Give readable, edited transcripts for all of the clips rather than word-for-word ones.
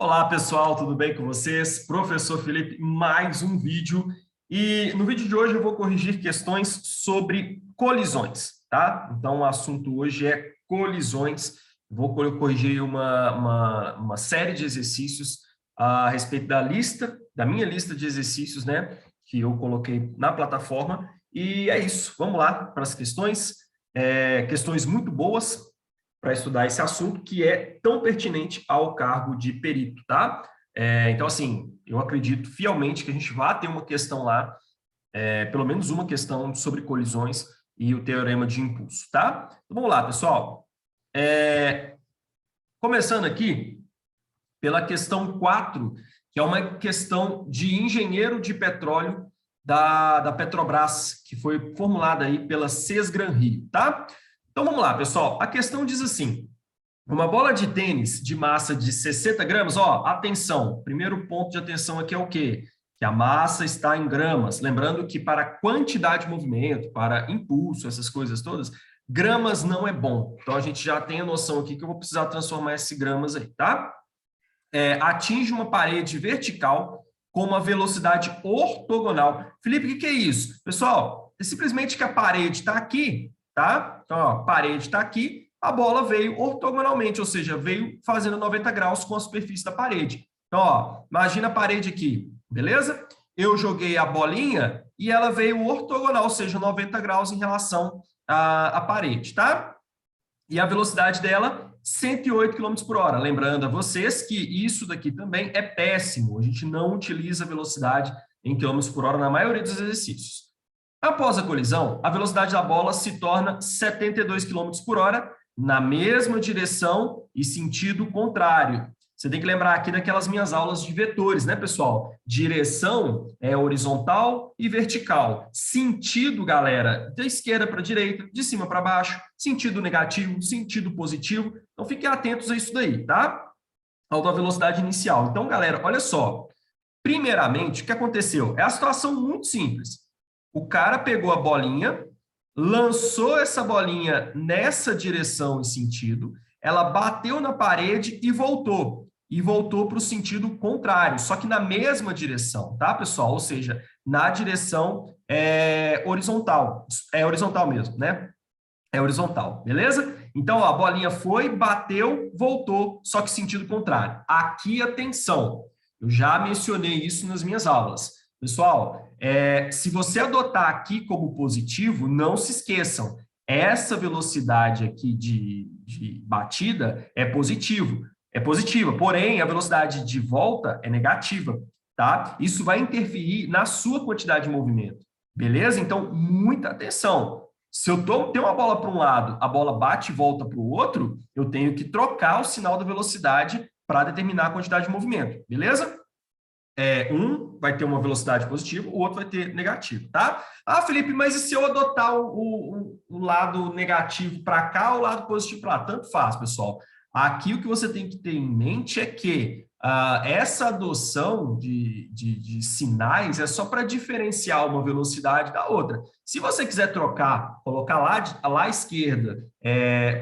Olá, pessoal, tudo bem com vocês? Professor Felipe, mais um vídeo. E no vídeo de hoje eu vou corrigir questões sobre colisões, tá? Então, o assunto hoje é colisões. Vou corrigir uma série de exercícios a respeito da minha lista de exercícios, né? Que eu coloquei na plataforma. E é isso, vamos lá para as questões. Questões muito boas para estudar esse assunto que é tão pertinente ao cargo de perito, tá? Então, assim, eu acredito fielmente que a gente vai ter uma questão lá, pelo menos uma questão sobre colisões e o teorema de impulso, tá? Então, vamos lá, pessoal. Começando aqui pela questão 4, que é uma questão de engenheiro de petróleo da Petrobras, que foi formulada aí pela Sesgran Rio, tá? Então, vamos lá, pessoal. A questão diz assim: uma bola de tênis de massa de 60 gramas, ó, atenção, primeiro ponto de atenção aqui é o quê? Que a massa está em gramas. Lembrando que para quantidade de movimento, para impulso, essas coisas todas, gramas não é bom. Então, a gente já tem a noção aqui que eu vou precisar transformar esse gramas aí, tá? Atinge uma parede vertical com uma velocidade ortogonal. Felipe, o que é isso? Pessoal, é simplesmente que a parede está aqui, tá? Então, ó, a parede está aqui, a bola veio ortogonalmente, ou seja, veio fazendo 90 graus com a superfície da parede. Então, ó, imagina a parede aqui, beleza? Eu joguei a bolinha e ela veio ortogonal, ou seja, 90 graus em relação à parede, tá? E a velocidade dela, 108 km por hora. Lembrando a vocês que isso daqui também é péssimo. A gente não utiliza velocidade em km por hora na maioria dos exercícios. Após a colisão, a velocidade da bola se torna 72 km por hora na mesma direção e sentido contrário. Você tem que lembrar aqui daquelas minhas aulas de vetores, né, pessoal? Direção é horizontal e vertical. Sentido, galera, da esquerda para a direita, de cima para baixo, sentido negativo, sentido positivo. Então, fiquem atentos a isso daí, tá? A velocidade inicial. Então, galera, olha só. Primeiramente, o que aconteceu? É a situação muito simples. O cara pegou a bolinha, lançou essa bolinha nessa direção e sentido, ela bateu na parede e voltou. E voltou para o sentido contrário, só que na mesma direção, tá, pessoal? Ou seja, na direção horizontal. É horizontal mesmo, né? É horizontal, beleza? Então, ó, a bolinha foi, bateu, voltou, só que sentido contrário. Aqui, atenção, eu já mencionei isso nas minhas aulas. Pessoal, se você adotar aqui como positivo, não se esqueçam, essa velocidade aqui de batida é positiva, porém, a velocidade de volta é negativa, tá? Isso vai interferir na sua quantidade de movimento, beleza? Então, muita atenção. Se eu tenho uma bola para um lado, a bola bate e volta para o outro, eu tenho que trocar o sinal da velocidade para determinar a quantidade de movimento, beleza? Um vai ter uma velocidade positiva, o outro vai ter negativo, tá? Ah, Felipe, mas e se eu adotar o lado negativo para cá ou o lado positivo para lá? Tanto faz, pessoal. Aqui o que você tem que ter em mente é que essa adoção de sinais é só para diferenciar uma velocidade da outra. Se você quiser trocar, colocar lá à esquerda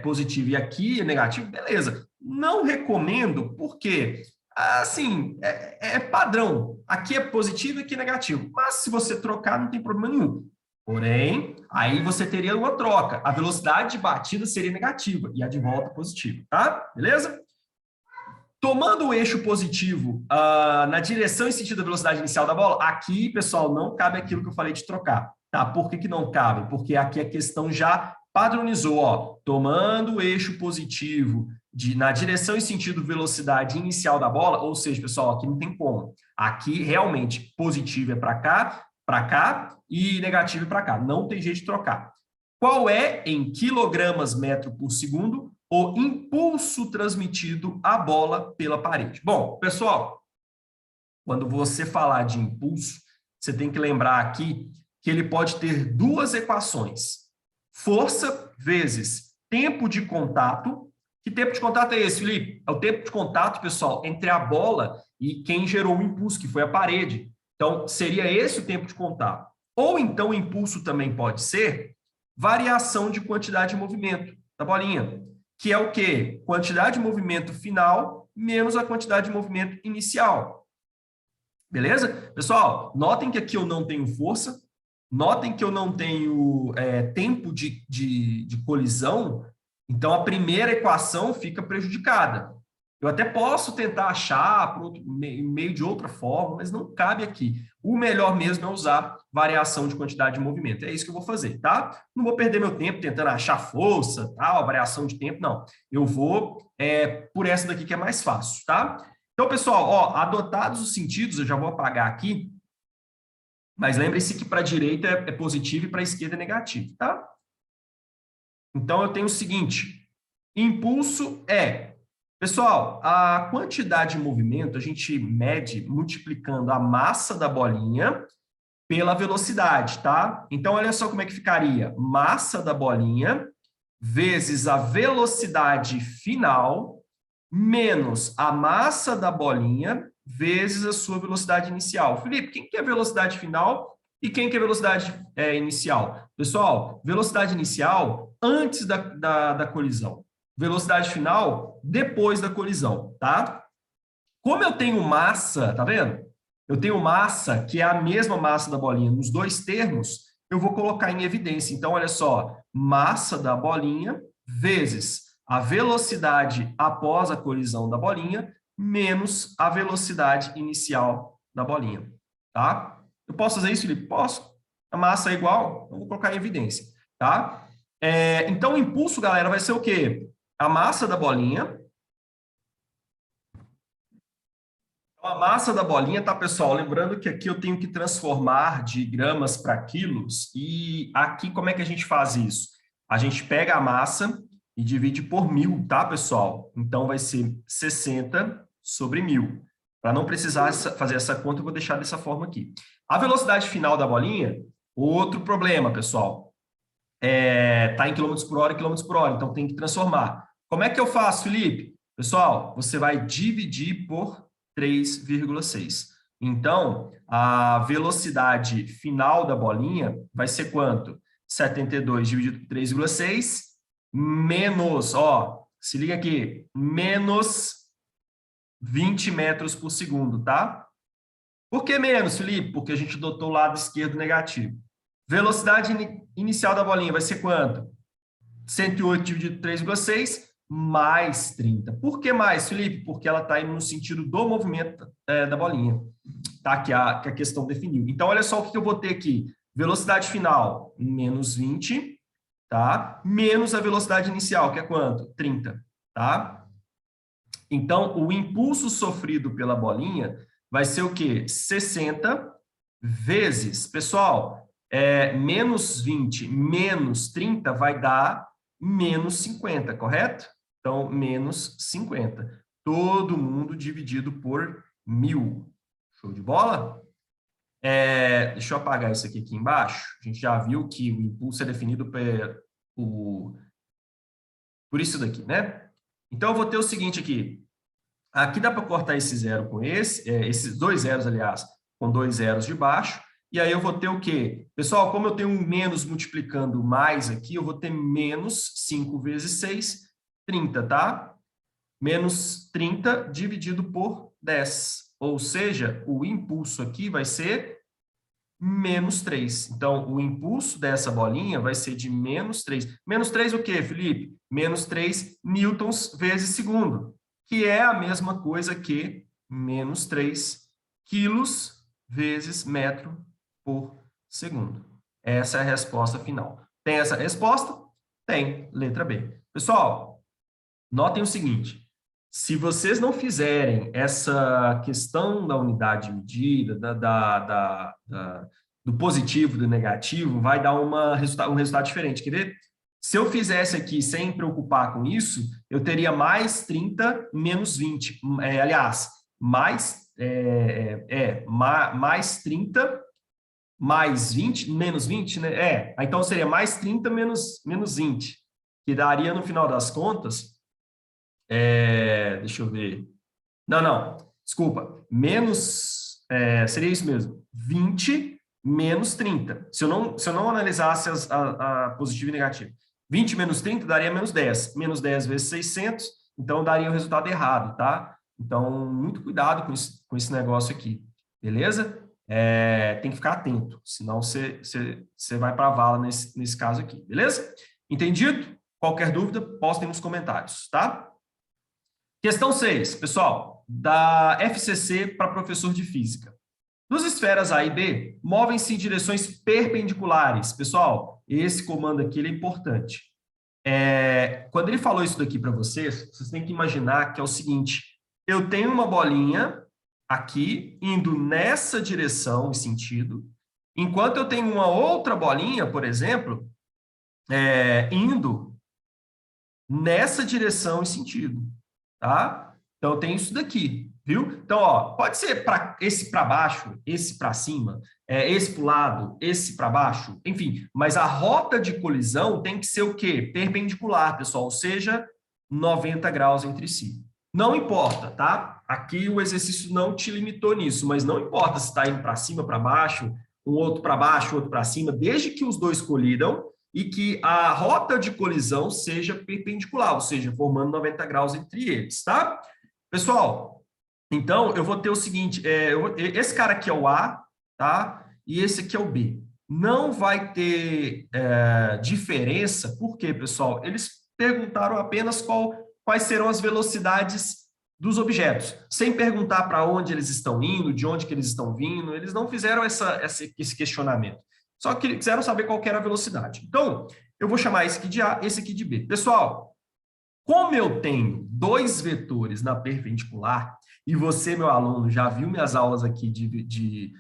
positivo e aqui negativo, beleza. Não recomendo, porque assim, é padrão. Aqui é positivo e aqui é negativo. Mas se você trocar, não tem problema nenhum. Porém, aí você teria uma troca. A velocidade de batida seria negativa e a de volta positiva, tá? Beleza? Tomando o eixo positivo na direção e sentido da velocidade inicial da bola, aqui, pessoal, não cabe aquilo que eu falei de trocar. Tá? Por que não cabe? Porque aqui a questão já padronizou, ó, tomando o eixo positivo na direção e sentido velocidade inicial da bola, ou seja, pessoal, aqui não tem como. Aqui, realmente, positivo é para cá e negativo é para cá. Não tem jeito de trocar. Qual é, em quilogramas metro por segundo, o impulso transmitido à bola pela parede? Bom, pessoal, quando você falar de impulso, você tem que lembrar aqui que ele pode ter duas equações. Força vezes tempo de contato. Que tempo de contato é esse, Felipe? É o tempo de contato, pessoal, entre a bola e quem gerou o impulso, que foi a parede. Então, seria esse o tempo de contato. Ou então o impulso também pode ser variação de quantidade de movimento da bolinha. que é o quê? Quantidade de movimento final menos a quantidade de movimento inicial. Beleza? Pessoal, notem que aqui eu não tenho força, notem que eu não tenho tempo de colisão, então a primeira equação fica prejudicada. Eu até posso tentar achar por meio de outra forma, mas não cabe aqui. O melhor mesmo é usar variação de quantidade de movimento. É isso que eu vou fazer, tá? Não vou perder meu tempo tentando achar força, tal, variação de tempo, não. Eu vou por essa daqui que é mais fácil, tá? Então, pessoal, ó, adotados os sentidos, eu já vou apagar aqui, mas lembre-se que para a direita é positivo e para a esquerda é negativo, tá? Então, eu tenho o seguinte, impulso é... Pessoal, a quantidade de movimento a gente mede multiplicando a massa da bolinha pela velocidade, tá? Então, olha só como é que ficaria. Massa da bolinha vezes a velocidade final menos a massa da bolinha vezes a sua velocidade inicial. Felipe, quem que é velocidade final e quem que é velocidade inicial? Pessoal, velocidade inicial antes da colisão. Velocidade final depois da colisão, tá? Como eu tenho massa, tá vendo? Eu tenho massa, que é a mesma massa da bolinha nos dois termos, eu vou colocar em evidência. Então, olha só, massa da bolinha vezes a velocidade após a colisão da bolinha menos a velocidade inicial da bolinha, tá? Eu posso fazer isso, Felipe? Posso. A massa é igual, eu vou colocar em evidência, tá? Então, o impulso, galera, vai ser o quê? A massa da bolinha. A massa da bolinha, tá, pessoal? Lembrando que aqui eu tenho que transformar de gramas para quilos. E aqui, como é que a gente faz isso? A gente pega a massa e divide por 1.000, tá, pessoal? Então, vai ser 60 sobre 1.000. Para não precisar fazer essa conta, eu vou deixar dessa forma aqui. A velocidade final da bolinha, outro problema, pessoal. Tá em quilômetros por hora e quilômetros por hora, então tem que transformar. Como é que eu faço, Felipe? Pessoal, você vai dividir por 3,6. Então, a velocidade final da bolinha vai ser quanto? 72 dividido por 3,6 menos, ó, se liga aqui, menos 20 metros por segundo, tá? Por que menos, Felipe? Porque a gente adotou o lado esquerdo negativo. Velocidade inicial da bolinha vai ser quanto? 108 dividido por 3,6 mais 30. Por que mais, Felipe? Porque ela está indo no sentido do movimento da bolinha, tá? Que a questão definiu. Então, olha só o que eu vou ter aqui. Velocidade final, menos 20, tá? Menos a velocidade inicial, que é quanto? 30, tá? Então, o impulso sofrido pela bolinha vai ser o quê? 60 vezes, pessoal, menos 20 menos 30 vai dar menos 50, correto? Então, menos 50. Todo mundo dividido por 1.000. Show de bola? Deixa eu apagar isso aqui embaixo. A gente já viu que o impulso é definido por isso daqui, né? Então, eu vou ter o seguinte aqui. Aqui dá para cortar esse zero com esses dois zeros, aliás, com dois zeros de baixo. E aí eu vou ter o quê? Pessoal, como eu tenho um menos multiplicando mais aqui, eu vou ter menos 5 vezes 6, 30, tá? Menos 30 dividido por 10. Ou seja, o impulso aqui vai ser menos 3. Então, o impulso dessa bolinha vai ser de menos 3. Menos 3 o quê, Felipe? Menos 3 newtons vezes segundo, que é a mesma coisa que menos 3 quilos vezes metro por segundo. Essa é a resposta final. Tem essa resposta? Tem, letra B. Pessoal, notem o seguinte, se vocês não fizerem essa questão da unidade de medida, do positivo e do negativo, vai dar um resultado diferente. Quer ver? Se eu fizesse aqui sem preocupar com isso, eu teria mais 30 menos 20. Aliás, mais 30 mais 20, menos 20, né? Então seria mais 30 menos 20, que daria, no final das contas, deixa eu ver. Não, desculpa. Seria isso mesmo. 20 menos 30. Se eu não analisasse a positivo e negativo. 20 menos 30 daria menos 10. Menos 10 vezes 600, então daria o resultado errado, tá? Então, muito cuidado com esse negócio aqui, beleza? Tem que ficar atento, senão você vai para a vala nesse caso aqui, beleza? Entendido? Qualquer dúvida, postem nos comentários, tá? Questão 6, pessoal, da FCC para professor de física. Duas esferas A e B movem-se em direções perpendiculares. Pessoal, esse comando aqui ele é importante. Quando ele falou isso daqui para vocês, vocês têm que imaginar que é o seguinte, eu tenho uma bolinha aqui indo nessa direção e sentido, enquanto eu tenho uma outra bolinha, por exemplo, indo nessa direção e sentido, tá? Então, eu tenho isso daqui, viu? Então, ó, pode ser esse para baixo, esse para cima, esse para o lado, esse para baixo, enfim, mas a rota de colisão tem que ser o quê? Perpendicular, pessoal, ou seja, 90 graus entre si. Não importa, tá? Aqui o exercício não te limitou nisso, mas não importa se está indo para cima, para baixo, um outro para baixo, outro para cima, desde que os dois colidam e que a rota de colisão seja perpendicular, ou seja, formando 90 graus entre eles, tá? Pessoal, então eu vou ter o seguinte, esse cara aqui é o A, tá? E esse aqui é o B. Não vai ter diferença, por quê, pessoal? Eles perguntaram apenas quais serão as velocidades dos objetos, sem perguntar para onde eles estão indo, de onde que eles estão vindo, eles não fizeram esse questionamento. Só que quiseram saber qual que era a velocidade. Então, eu vou chamar esse aqui de A, esse aqui de B. Pessoal, como eu tenho dois vetores na perpendicular, e você, meu aluno, já viu minhas aulas aqui de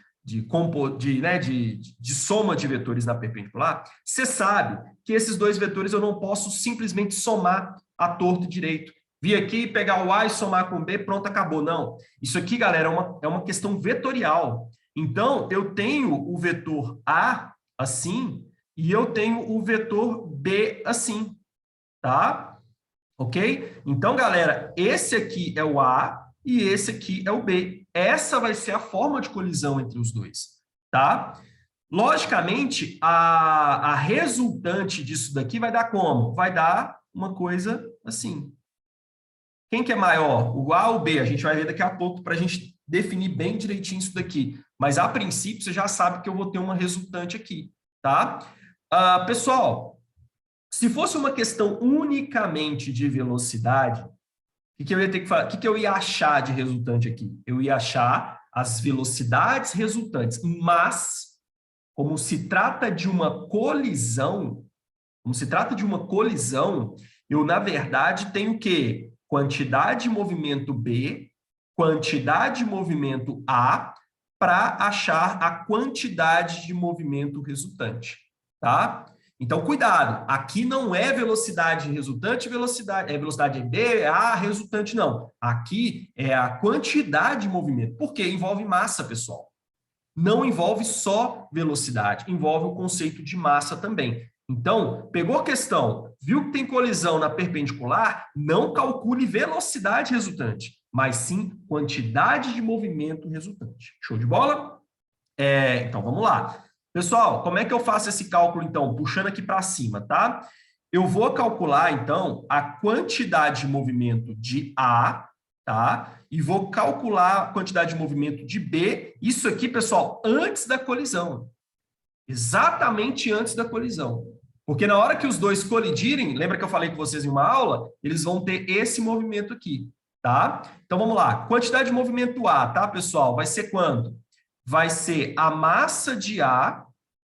soma de vetores na perpendicular, você sabe que esses dois vetores eu não posso simplesmente somar a torto e direito. Vir aqui, pegar o A e somar com o B, pronto, acabou. Não. Isso aqui, galera, é uma questão vetorial. Então, eu tenho o vetor A assim e eu tenho o vetor B assim, tá? Ok? Então, galera, esse aqui é o A e esse aqui é o B. Essa vai ser a forma de colisão entre os dois, tá? Logicamente, a resultante disso daqui vai dar como? Vai dar uma coisa assim. Quem que é maior, o A ou o B? A gente vai ver daqui a pouco para a gente definir bem direitinho isso daqui. Mas, a princípio, você já sabe que eu vou ter uma resultante aqui, tá? Pessoal, se fosse uma questão unicamente de velocidade, o que eu ia ter que falar? O que eu ia achar de resultante aqui? Eu ia achar as velocidades resultantes, mas, como se trata de uma colisão, eu, na verdade, tenho o quê? Quantidade de movimento B, quantidade de movimento A, para achar a quantidade de movimento resultante, tá? Então, cuidado, aqui não é velocidade resultante, velocidade B, A, resultante, não. Aqui é a quantidade de movimento, porque envolve massa, pessoal. Não envolve só velocidade, envolve o conceito de massa também. Então, pegou a questão, viu que tem colisão na perpendicular, não calcule velocidade resultante, mas sim quantidade de movimento resultante. Show de bola? Então, vamos lá. Pessoal, como é que eu faço esse cálculo, então? Puxando aqui para cima, tá? Eu vou calcular, então, a quantidade de movimento de A, tá? E vou calcular a quantidade de movimento de B. Isso aqui, pessoal, antes da colisão. Exatamente antes da colisão. Porque na hora que os dois colidirem, lembra que eu falei com vocês em uma aula? Eles vão ter esse movimento aqui, tá? Então, vamos lá. Quantidade de movimento A, tá, pessoal? Vai ser quanto? Vai ser a massa de A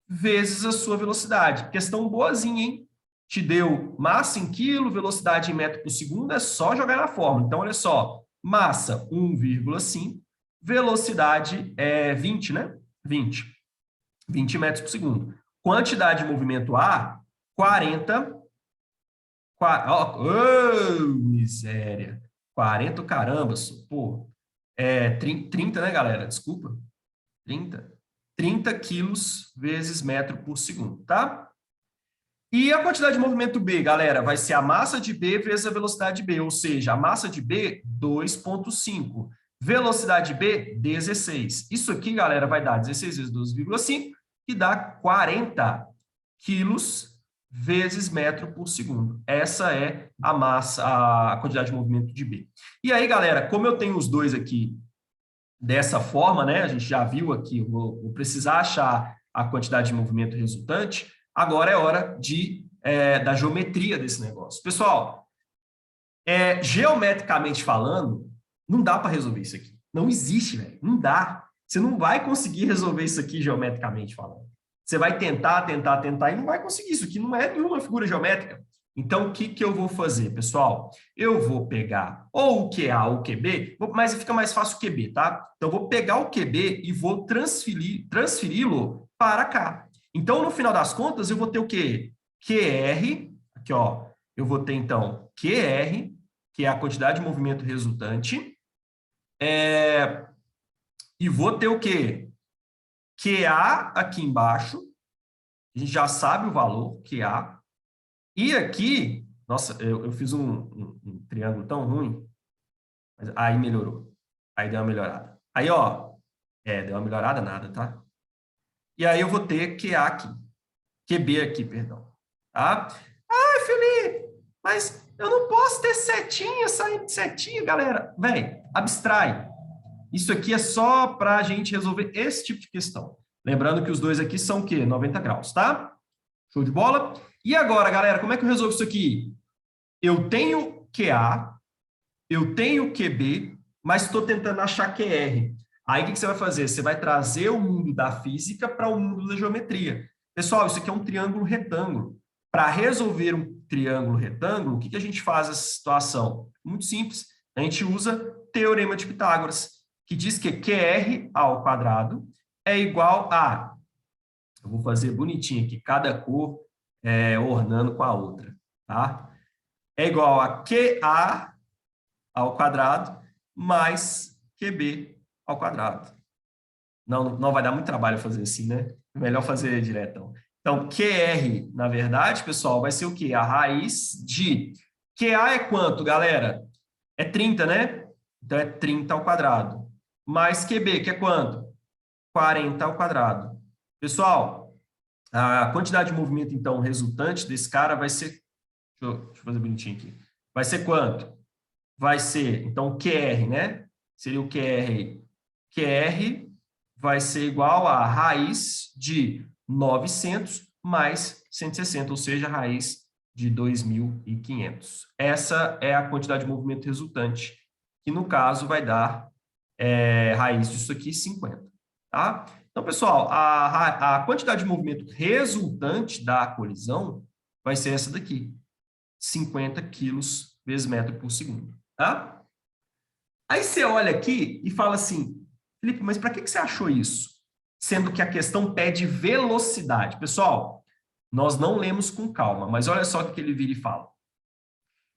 vezes a sua velocidade. Questão boazinha, hein? Te deu massa em quilo, velocidade em metro por segundo, é só jogar na fórmula. Então, olha só, massa 1,5, velocidade 20, né? 20 metros por segundo. Quantidade de movimento A, 40. Miséria. 40, caramba, pô. 30, né, galera? Desculpa. 30 quilos vezes metro por segundo, tá? E a quantidade de movimento B, galera, vai ser a massa de B vezes a velocidade de B, ou seja, a massa de B, 2,5. Velocidade B, 16. Isso aqui, galera, vai dar 16 vezes 12,5, que dá 40 quilos vezes metro por segundo. Essa é a massa, a quantidade de movimento de B. E aí, galera, como eu tenho os dois aqui dessa forma, né? A gente já viu aqui, eu vou precisar achar a quantidade de movimento resultante. Agora é hora da geometria desse negócio. Pessoal, geometricamente falando, não dá para resolver isso aqui. Não existe, velho. Não dá. Você não vai conseguir resolver isso aqui geometricamente falando. Você vai tentar e não vai conseguir. Isso aqui não é nenhuma figura geométrica. Então, o que eu vou fazer, pessoal? Eu vou pegar ou o QA ou o QB, mas fica mais fácil o QB, tá? Então, eu vou pegar o QB e vou transferi-lo para cá. Então, no final das contas, eu vou ter o quê? QR, aqui, ó. Eu vou ter, então, QR, que é a quantidade de movimento resultante. E vou ter o quê? QA aqui embaixo. A gente já sabe o valor, QA. E aqui, nossa, eu fiz um triângulo tão ruim, mas aí melhorou. Aí deu uma melhorada. Aí, ó, deu uma melhorada nada, tá? E aí eu vou ter QA aqui. QB aqui, perdão. Tá? Ai, Felipe, mas eu não posso ter setinha, saindo de setinha, galera. Véi, abstrai. Isso aqui é só para a gente resolver esse tipo de questão. Lembrando que os dois aqui são o quê? 90 graus, tá? Show de bola? E agora, galera, como é que eu resolvo isso aqui? Eu tenho QA, eu tenho QB, mas estou tentando achar QR. Aí, o que você vai fazer? Você vai trazer o mundo da física para o mundo da geometria. Pessoal, isso aqui é um triângulo retângulo. Para resolver um triângulo retângulo, o que a gente faz nessa situação? Muito simples. A gente usa Teorema de Pitágoras, que diz que QR ao quadrado é igual a... Eu vou fazer bonitinho aqui, cada cor ornando com a outra, tá? É igual a QA ao quadrado mais QB ao quadrado. Não vai dar muito trabalho fazer assim, né? É melhor fazer diretão. Então, QR, na verdade, pessoal, vai ser o quê? A raiz de... QA é quanto, galera? É 30, né? Então, é 30 ao quadrado. Mais QB, que é quanto? 40 ao quadrado. Pessoal, a quantidade de movimento, então, resultante desse cara vai ser... Deixa eu fazer bonitinho aqui. Vai ser quanto? Vai ser, então, QR, né? Seria o QR. QR vai ser igual a raiz de 900 mais 160, ou seja, a raiz de 2.500. Essa é a quantidade de movimento resultante, que no caso vai dar raiz disso aqui, 50. Tá? Então, pessoal, a quantidade de movimento resultante da colisão vai ser essa daqui, 50 quilos vezes metro por segundo. Tá? Aí você olha aqui e fala assim, Felipe, mas para que você achou isso? Sendo que a questão pede velocidade. Pessoal, nós não lemos com calma, mas olha só o que ele vira e fala.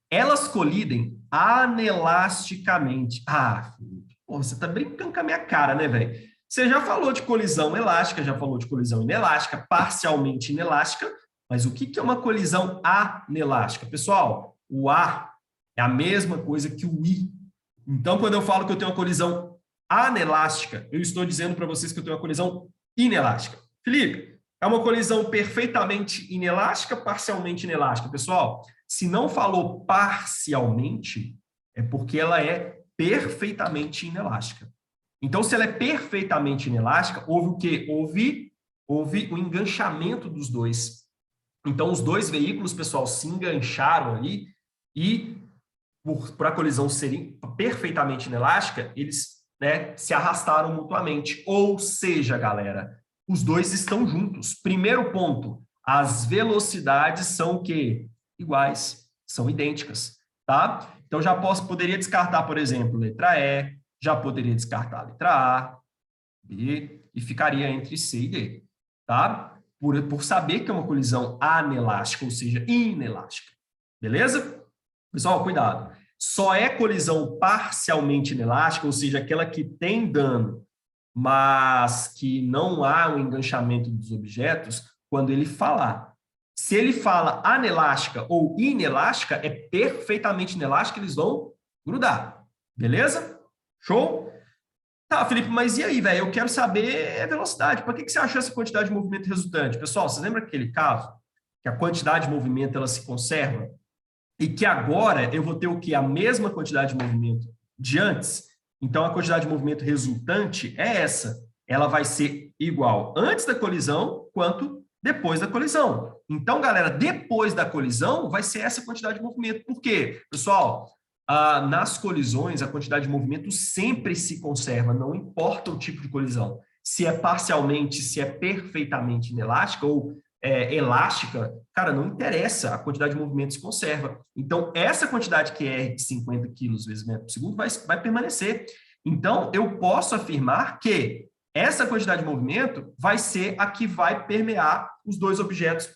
Elas colidem anelasticamente. Ah, Felipe, você tá brincando com a minha cara, né, velho? Você já falou de colisão elástica, já falou de colisão inelástica, parcialmente inelástica, mas o que é uma colisão anelástica? Pessoal, o A é a mesma coisa que o I. Então, quando eu falo que eu tenho uma colisão anelástica, eu estou dizendo para vocês que eu tenho uma colisão inelástica. Felipe, é uma colisão perfeitamente inelástica, parcialmente inelástica. Pessoal, se não falou parcialmente, é porque ela é perfeitamente inelástica. Então, se ela é perfeitamente inelástica, houve o quê? Houve o enganchamento dos dois. Então, os dois veículos, pessoal, se engancharam ali e, por a colisão ser perfeitamente inelástica, eles se arrastaram mutuamente. Ou seja, galera, os dois estão juntos. Primeiro ponto, as velocidades são o quê? Iguais, são idênticas, tá? Então, poderia descartar, por exemplo, letra E, já poderia descartar a letra A, B, e ficaria entre C e D, tá? Por saber que é uma colisão anelástica, ou seja, inelástica. Beleza? Pessoal, cuidado. Só é colisão parcialmente inelástica, ou seja, aquela que tem dano, mas que não há um enganchamento dos objetos, quando ele falar. Se ele fala anelástica ou inelástica, é perfeitamente inelástica, eles vão grudar. Beleza? Show? Tá, Felipe, mas e aí, velho? Eu quero saber a velocidade. Para que você achou essa quantidade de movimento resultante? Pessoal, você lembra aquele caso que a quantidade de movimento ela se conserva, e que agora eu vou ter o quê? A mesma quantidade de movimento de antes. Então, a quantidade de movimento resultante é essa. Ela vai ser igual antes da colisão quanto depois da colisão. Então, galera, depois da colisão vai ser essa quantidade de movimento. Por quê? Pessoal, nas colisões, a quantidade de movimento sempre se conserva, não importa o tipo de colisão. Se é parcialmente, se é perfeitamente inelástica ou elástica, cara, não interessa, a quantidade de movimento se conserva. Então, essa quantidade QR de 50 quilos vezes metro por segundo vai permanecer. Então, eu posso afirmar que essa quantidade de movimento vai ser a que vai permear os dois objetos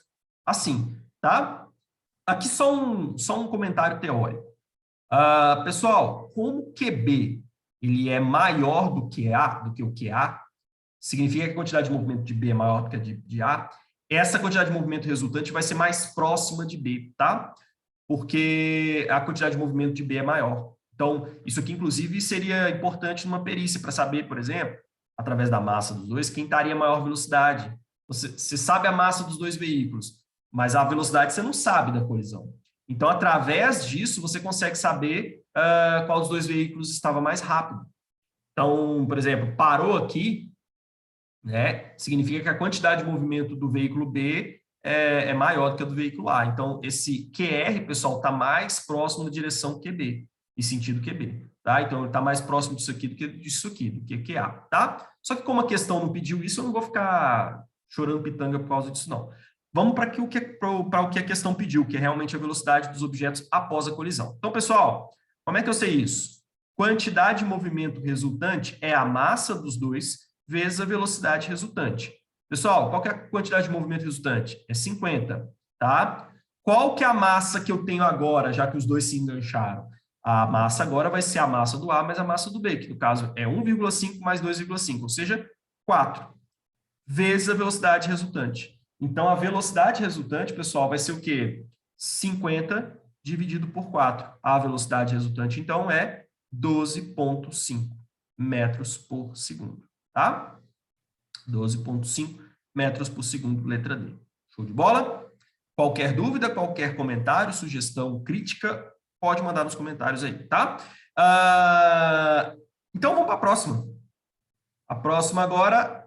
assim, tá? Aqui só um comentário teórico. Pessoal, como o QB ele é maior do que o QA, significa que a quantidade de movimento de B é maior do que a de A, essa quantidade de movimento resultante vai ser mais próxima de B, tá? Porque a quantidade de movimento de B é maior. Então, isso aqui, inclusive, seria importante numa perícia para saber, por exemplo, através da massa dos dois, quem estaria a maior velocidade. Você sabe a massa dos dois veículos, mas a velocidade você não sabe da colisão. Então, através disso, você consegue saber qual dos dois veículos estava mais rápido. Então, por exemplo, parou aqui, né, significa que a quantidade de movimento do veículo B é maior do que a do veículo A. Então, esse QR, pessoal, está mais próximo da direção QB, em sentido QB. Tá? Então, ele está mais próximo disso aqui do que disso aqui, do que QA. Tá? Só que como a questão não pediu isso, eu não vou ficar chorando pitanga por causa disso, não. Vamos para o que a questão pediu, que é realmente a velocidade dos objetos após a colisão. Então, pessoal, como é que eu sei isso? Quantidade de movimento resultante é a massa dos dois vezes a velocidade resultante. Pessoal, qual que é a quantidade de movimento resultante? É 50, tá? Qual que é a massa que eu tenho agora, já que os dois se engancharam? A massa agora vai ser a massa do A mais a massa do B, que no caso é 1,5 mais 2,5, ou seja, 4, vezes a velocidade resultante. Então, a velocidade resultante, pessoal, vai ser o quê? 50 dividido por 4. A velocidade resultante, então, é 12,5 metros por segundo. Tá? 12,5 metros por segundo, letra D. Show de bola? Qualquer dúvida, qualquer comentário, sugestão, crítica, pode mandar nos comentários aí, tá? Então, vamos para a próxima. A próxima agora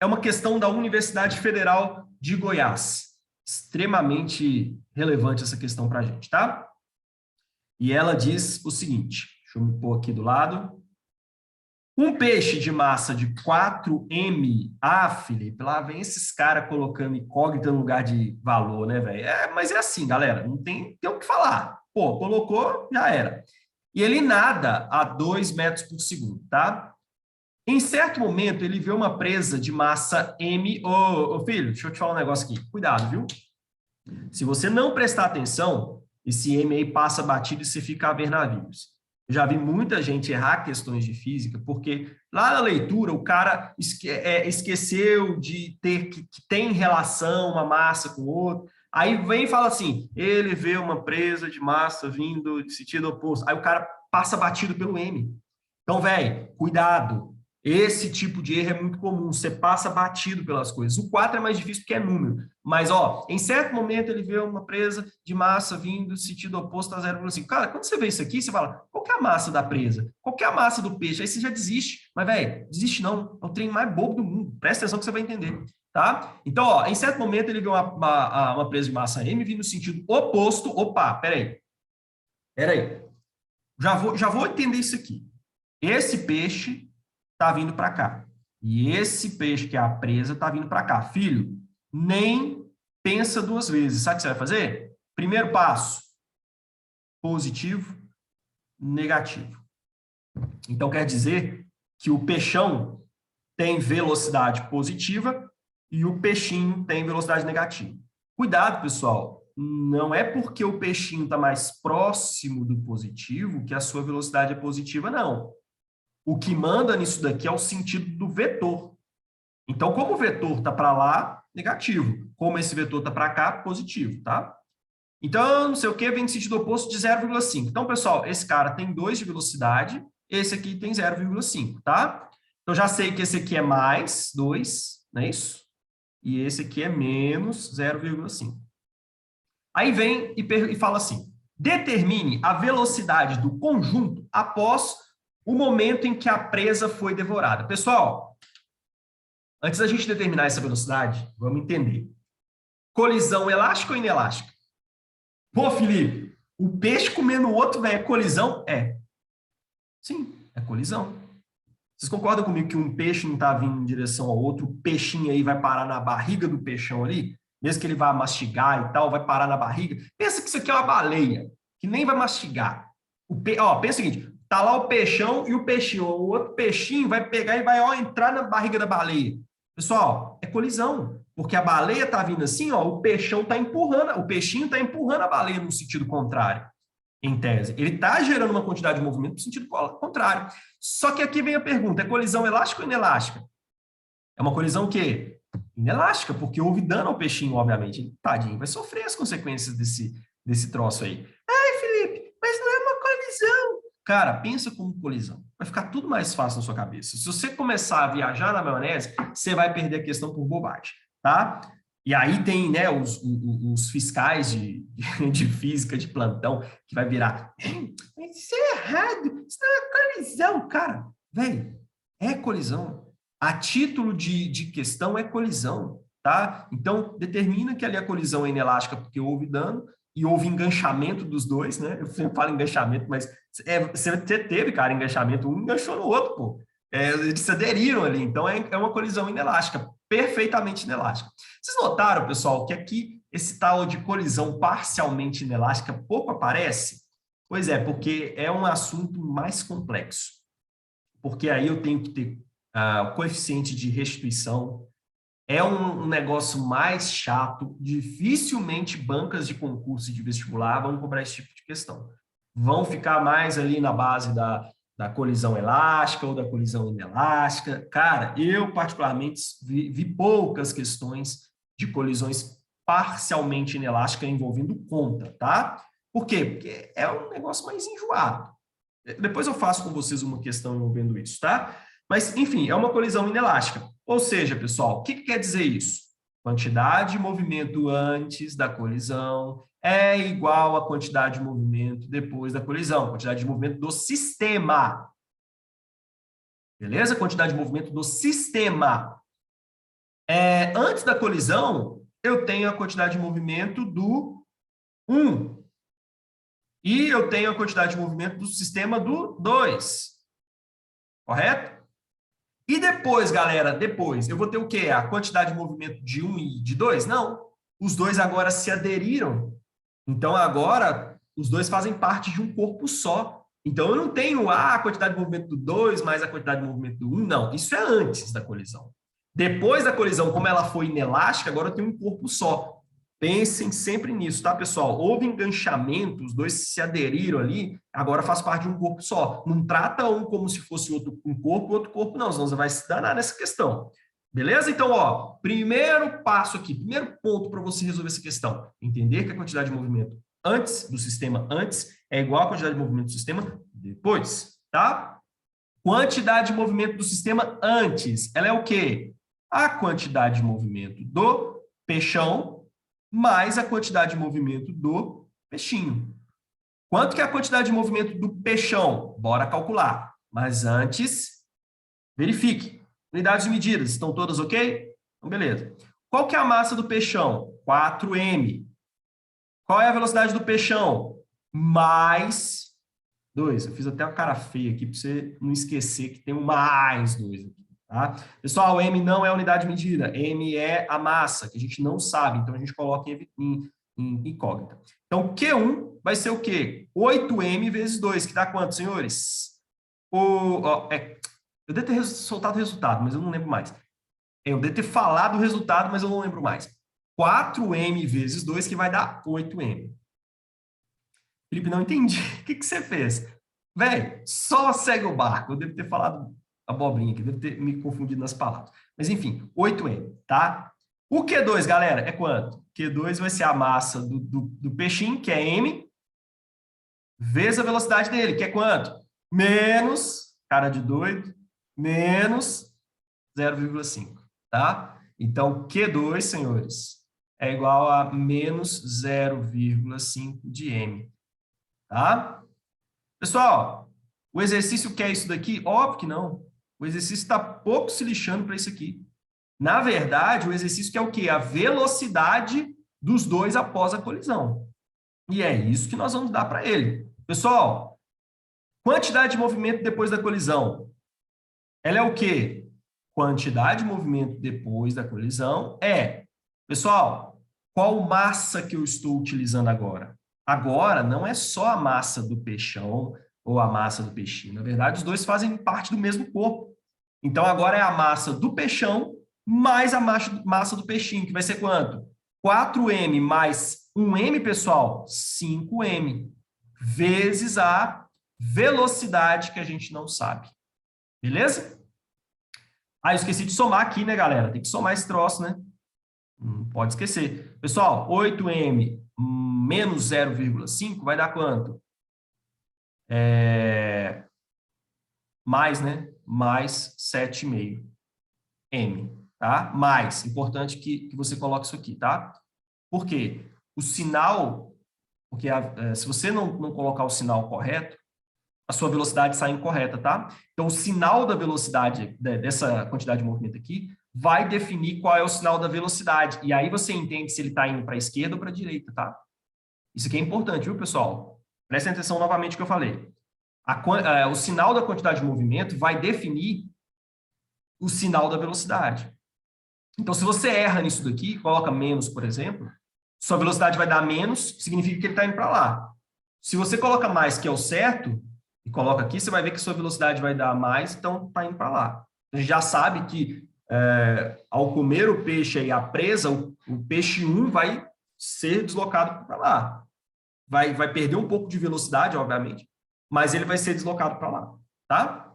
é uma questão da Universidade Federal de Goiás. Extremamente relevante essa questão para a gente, tá? E ela diz o seguinte, deixa eu me pôr aqui do lado. Um peixe de massa de 4M, Felipe, lá vem esses caras colocando incógnita no lugar de valor, né, velho? Mas é assim, galera, não tem o que falar. Pô, colocou, já era. E ele nada a 2 metros por segundo, tá? Em certo momento, ele vê uma presa de massa M. Ô, filho, deixa eu te falar um negócio aqui. Cuidado, viu? Se você não prestar atenção, esse M aí passa batido e você fica a ver navios. Eu já vi muita gente errar questões de física, porque lá na leitura o cara esqueceu de ter que tem relação uma massa com outra. Aí vem e fala assim, ele vê uma presa de massa vindo de sentido oposto. Aí o cara passa batido pelo M. Então, velho, cuidado. Esse tipo de erro é muito comum, você passa batido pelas coisas. O 4 é mais difícil porque é número, mas, ó, em certo momento ele vê uma presa de massa vindo no sentido oposto a 0,5. Cara, quando você vê isso aqui, você fala, qual que é a massa da presa? Qual que é a massa do peixe? Aí você já desiste. Mas, velho, desiste não, é o trem mais bobo do mundo. Presta atenção que você vai entender, tá? Então, ó, em certo momento ele vê uma presa de massa M vindo no sentido oposto. Opa, peraí. Já vou entender isso aqui. Esse peixe está vindo para cá. E esse peixe, que é a presa, está vindo para cá. Filho, nem pensa duas vezes. Sabe o que você vai fazer? Primeiro passo, positivo, negativo. Então, quer dizer que o peixão tem velocidade positiva e o peixinho tem velocidade negativa. Cuidado, pessoal. Não é porque o peixinho está mais próximo do positivo que a sua velocidade é positiva, não. O que manda nisso daqui é o sentido do vetor. Então, como o vetor está para lá, negativo. Como esse vetor está para cá, positivo, tá? Então, não sei o que, vem no sentido oposto de 0,5. Então, pessoal, esse cara tem 2 de velocidade, esse aqui tem 0,5, tá? Então, já sei que esse aqui é mais 2, não é isso? e esse aqui é menos 0,5. Aí vem e fala assim, determine a velocidade do conjunto após o momento em que a presa foi devorada. Pessoal, antes da gente determinar essa velocidade, vamos entender. Colisão elástica ou inelástica? Pô, Felipe, o peixe comendo o outro, velho, é colisão? É. Sim, é colisão. Vocês concordam comigo que um peixe não está vindo em direção ao outro, o peixinho aí vai parar na barriga do peixão ali, mesmo que ele vá mastigar e tal, vai parar na barriga? Pensa que isso aqui é uma baleia, que nem vai mastigar. Ó, pensa o seguinte, tá lá o peixão e o peixinho, o outro peixinho vai pegar e vai ó, entrar na barriga da baleia. Pessoal, é colisão, porque a baleia tá vindo assim, ó, o peixão tá empurrando, o peixinho tá empurrando a baleia no sentido contrário. Em tese. Ele está gerando uma quantidade de movimento no sentido contrário. Só que aqui vem a pergunta, é colisão elástica ou inelástica? É uma colisão o quê? Inelástica, porque houve dano ao peixinho, obviamente. Ele, tadinho, vai sofrer as consequências desse troço aí. Ai, Felipe, mas não é uma colisão. Cara, pensa como colisão. Vai ficar tudo mais fácil na sua cabeça. Se você começar a viajar na maionese, você vai perder a questão por bobagem, tá? E aí tem, né, os fiscais de física de plantão que vai virar, mas isso é errado, isso não é colisão, cara. Velho, é colisão. A título de questão é colisão, tá? Então, determina que ali a colisão é inelástica porque houve dano e houve enganchamento dos dois, né? Eu sempre falo enganchamento, mas você teve, cara, enganchamento, um enganchou no outro, pô. Eles se aderiram ali, então é uma colisão inelástica, perfeitamente inelástica. Vocês notaram, pessoal, que aqui esse tal de colisão parcialmente inelástica pouco aparece? Pois é, porque é um assunto mais complexo. Porque aí eu tenho que ter o coeficiente de restituição, é um negócio mais chato, dificilmente bancas de concurso e de vestibular vão cobrar esse tipo de questão. Vão ficar mais ali na base da colisão elástica ou da colisão inelástica. Cara, eu particularmente vi poucas questões de colisões parcialmente inelásticas envolvendo conta, tá? Por quê? Porque é um negócio mais enjoado. Depois eu faço com vocês uma questão envolvendo isso, tá? Mas, enfim, é uma colisão inelástica. Ou seja, pessoal, o que quer dizer isso? Quantidade de movimento antes da colisão é igual à quantidade de movimento depois da colisão, quantidade de movimento do sistema. Beleza? Quantidade de movimento do sistema. Antes da colisão, eu tenho a quantidade de movimento do 1. E eu tenho a quantidade de movimento do sistema do 2. Correto? E depois, galera, depois, eu vou ter o quê? A quantidade de movimento de 1 e de 2? Não. Os dois agora se aderiram. Então, agora, os dois fazem parte de um corpo só. Então, eu não tenho a quantidade de movimento do 2 mais a quantidade de movimento do 1, não. Isso é antes da colisão. Depois da colisão, como ela foi inelástica, agora eu tenho um corpo só. Pensem sempre nisso, tá, pessoal? Houve enganchamento, os dois se aderiram ali, agora faz parte de um corpo só. Não trata um como se fosse um corpo, não, senão você vai se danar nessa questão. Beleza? Então, ó, primeiro passo aqui, primeiro ponto para você resolver essa questão. Entender que a quantidade de movimento antes do sistema antes é igual à quantidade de movimento do sistema depois, tá? Quantidade de movimento do sistema antes, ela é o quê? A quantidade de movimento do peixão mais a quantidade de movimento do peixinho. Quanto que é a quantidade de movimento do peixão? Bora calcular. Mas antes, verifique. Unidades de medidas, estão todas ok? Então, beleza. Qual que é a massa do peixão? 4m. Qual é a velocidade do peixão? Mais 2. Eu fiz até uma cara feia aqui para você não esquecer que tem um mais 2 aqui. Tá? Pessoal, M não é unidade de medida, M é a massa, que a gente não sabe, então a gente coloca em incógnita. Então, Q1 vai ser o quê? 8M vezes 2, que dá quanto, senhores? Eu devo ter soltado o resultado, mas eu não lembro mais. Eu devo ter falado o resultado, mas eu não lembro mais. 4M vezes 2, que vai dar 8M. Felipe, não entendi. O que você fez? Velho, só segue o barco. Eu devo ter falado abobrinha aqui, devo ter me confundido nas palavras. Mas, enfim, 8M, tá? O Q2, galera, é quanto? Q2 vai ser a massa do peixinho, que é M, vezes a velocidade dele, que é quanto? Menos, cara de doido, menos 0,5, tá? Então, Q2, senhores, é igual a menos 0,5 de m, tá? Pessoal, o exercício quer isso daqui? Óbvio que não. O exercício está pouco se lixando para isso aqui. Na verdade, o exercício quer o quê? A velocidade dos dois após a colisão. E é isso que nós vamos dar para ele. Pessoal, quantidade de movimento depois da colisão. Ela é o quê? Quantidade de movimento depois da colisão é... Pessoal, qual massa que eu estou utilizando agora? Agora, não é só a massa do peixão ou a massa do peixinho. Na verdade, os dois fazem parte do mesmo corpo. Então, agora é a massa do peixão mais a massa do peixinho, que vai ser quanto? 4m mais 1m, pessoal, 5m, vezes a velocidade que a gente não sabe. Beleza? Ah, eu esqueci de somar aqui, né, galera? Tem que somar esse troço, né? Não pode esquecer. Pessoal, 8m menos 0,5 vai dar quanto? Mais, né? Mais 7,5m. Tá? Mais, importante que você coloque isso aqui, tá? Por quê? O sinal, porque se você não colocar o sinal correto, a sua velocidade sai incorreta, tá? Então, o sinal da velocidade dessa quantidade de movimento aqui vai definir qual é o sinal da velocidade. E aí você entende se ele está indo para a esquerda ou para a direita, tá? Isso aqui é importante, viu, pessoal? Prestem atenção novamente no que eu falei. O sinal da quantidade de movimento vai definir o sinal da velocidade. Então, se você erra nisso daqui, coloca menos, por exemplo, sua velocidade vai dar menos, significa que ele está indo para lá. Se você coloca mais, que é o certo, e coloca aqui, você vai ver que sua velocidade vai dar mais, então está indo para lá. A gente já sabe que ao comer o peixe e a presa, o peixe 1 vai ser deslocado para lá. Vai perder um pouco de velocidade, obviamente, mas ele vai ser deslocado para lá, tá?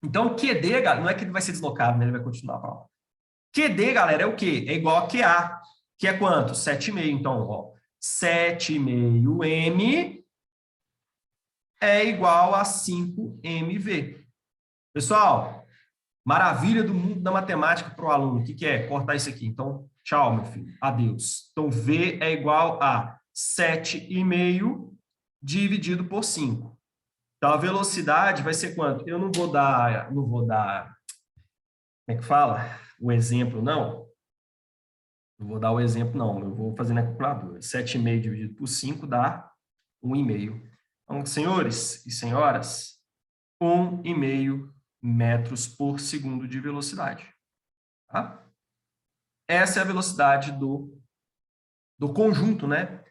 Então, QD, não é que ele vai ser deslocado, né? Ele vai continuar para lá. QD, galera, é o quê? É igual a QA, que é quanto? 7,5. Então, ó, 7,5m é igual a 5mv. Pessoal, maravilha do mundo da matemática para o aluno. O que é? Cortar isso aqui. Então, tchau, meu filho. Adeus. Então, V é igual a 7,5 dividido por 5. Então, a velocidade vai ser quanto? Eu não vou dar, como é que fala? O exemplo, não. Não vou dar o exemplo, não. Eu vou fazer na calculadora. 7,5 dividido por 5 dá 1,5. Então, senhores e senhoras, 1,5 metros por segundo de velocidade. Tá? Essa é a velocidade do conjunto, né?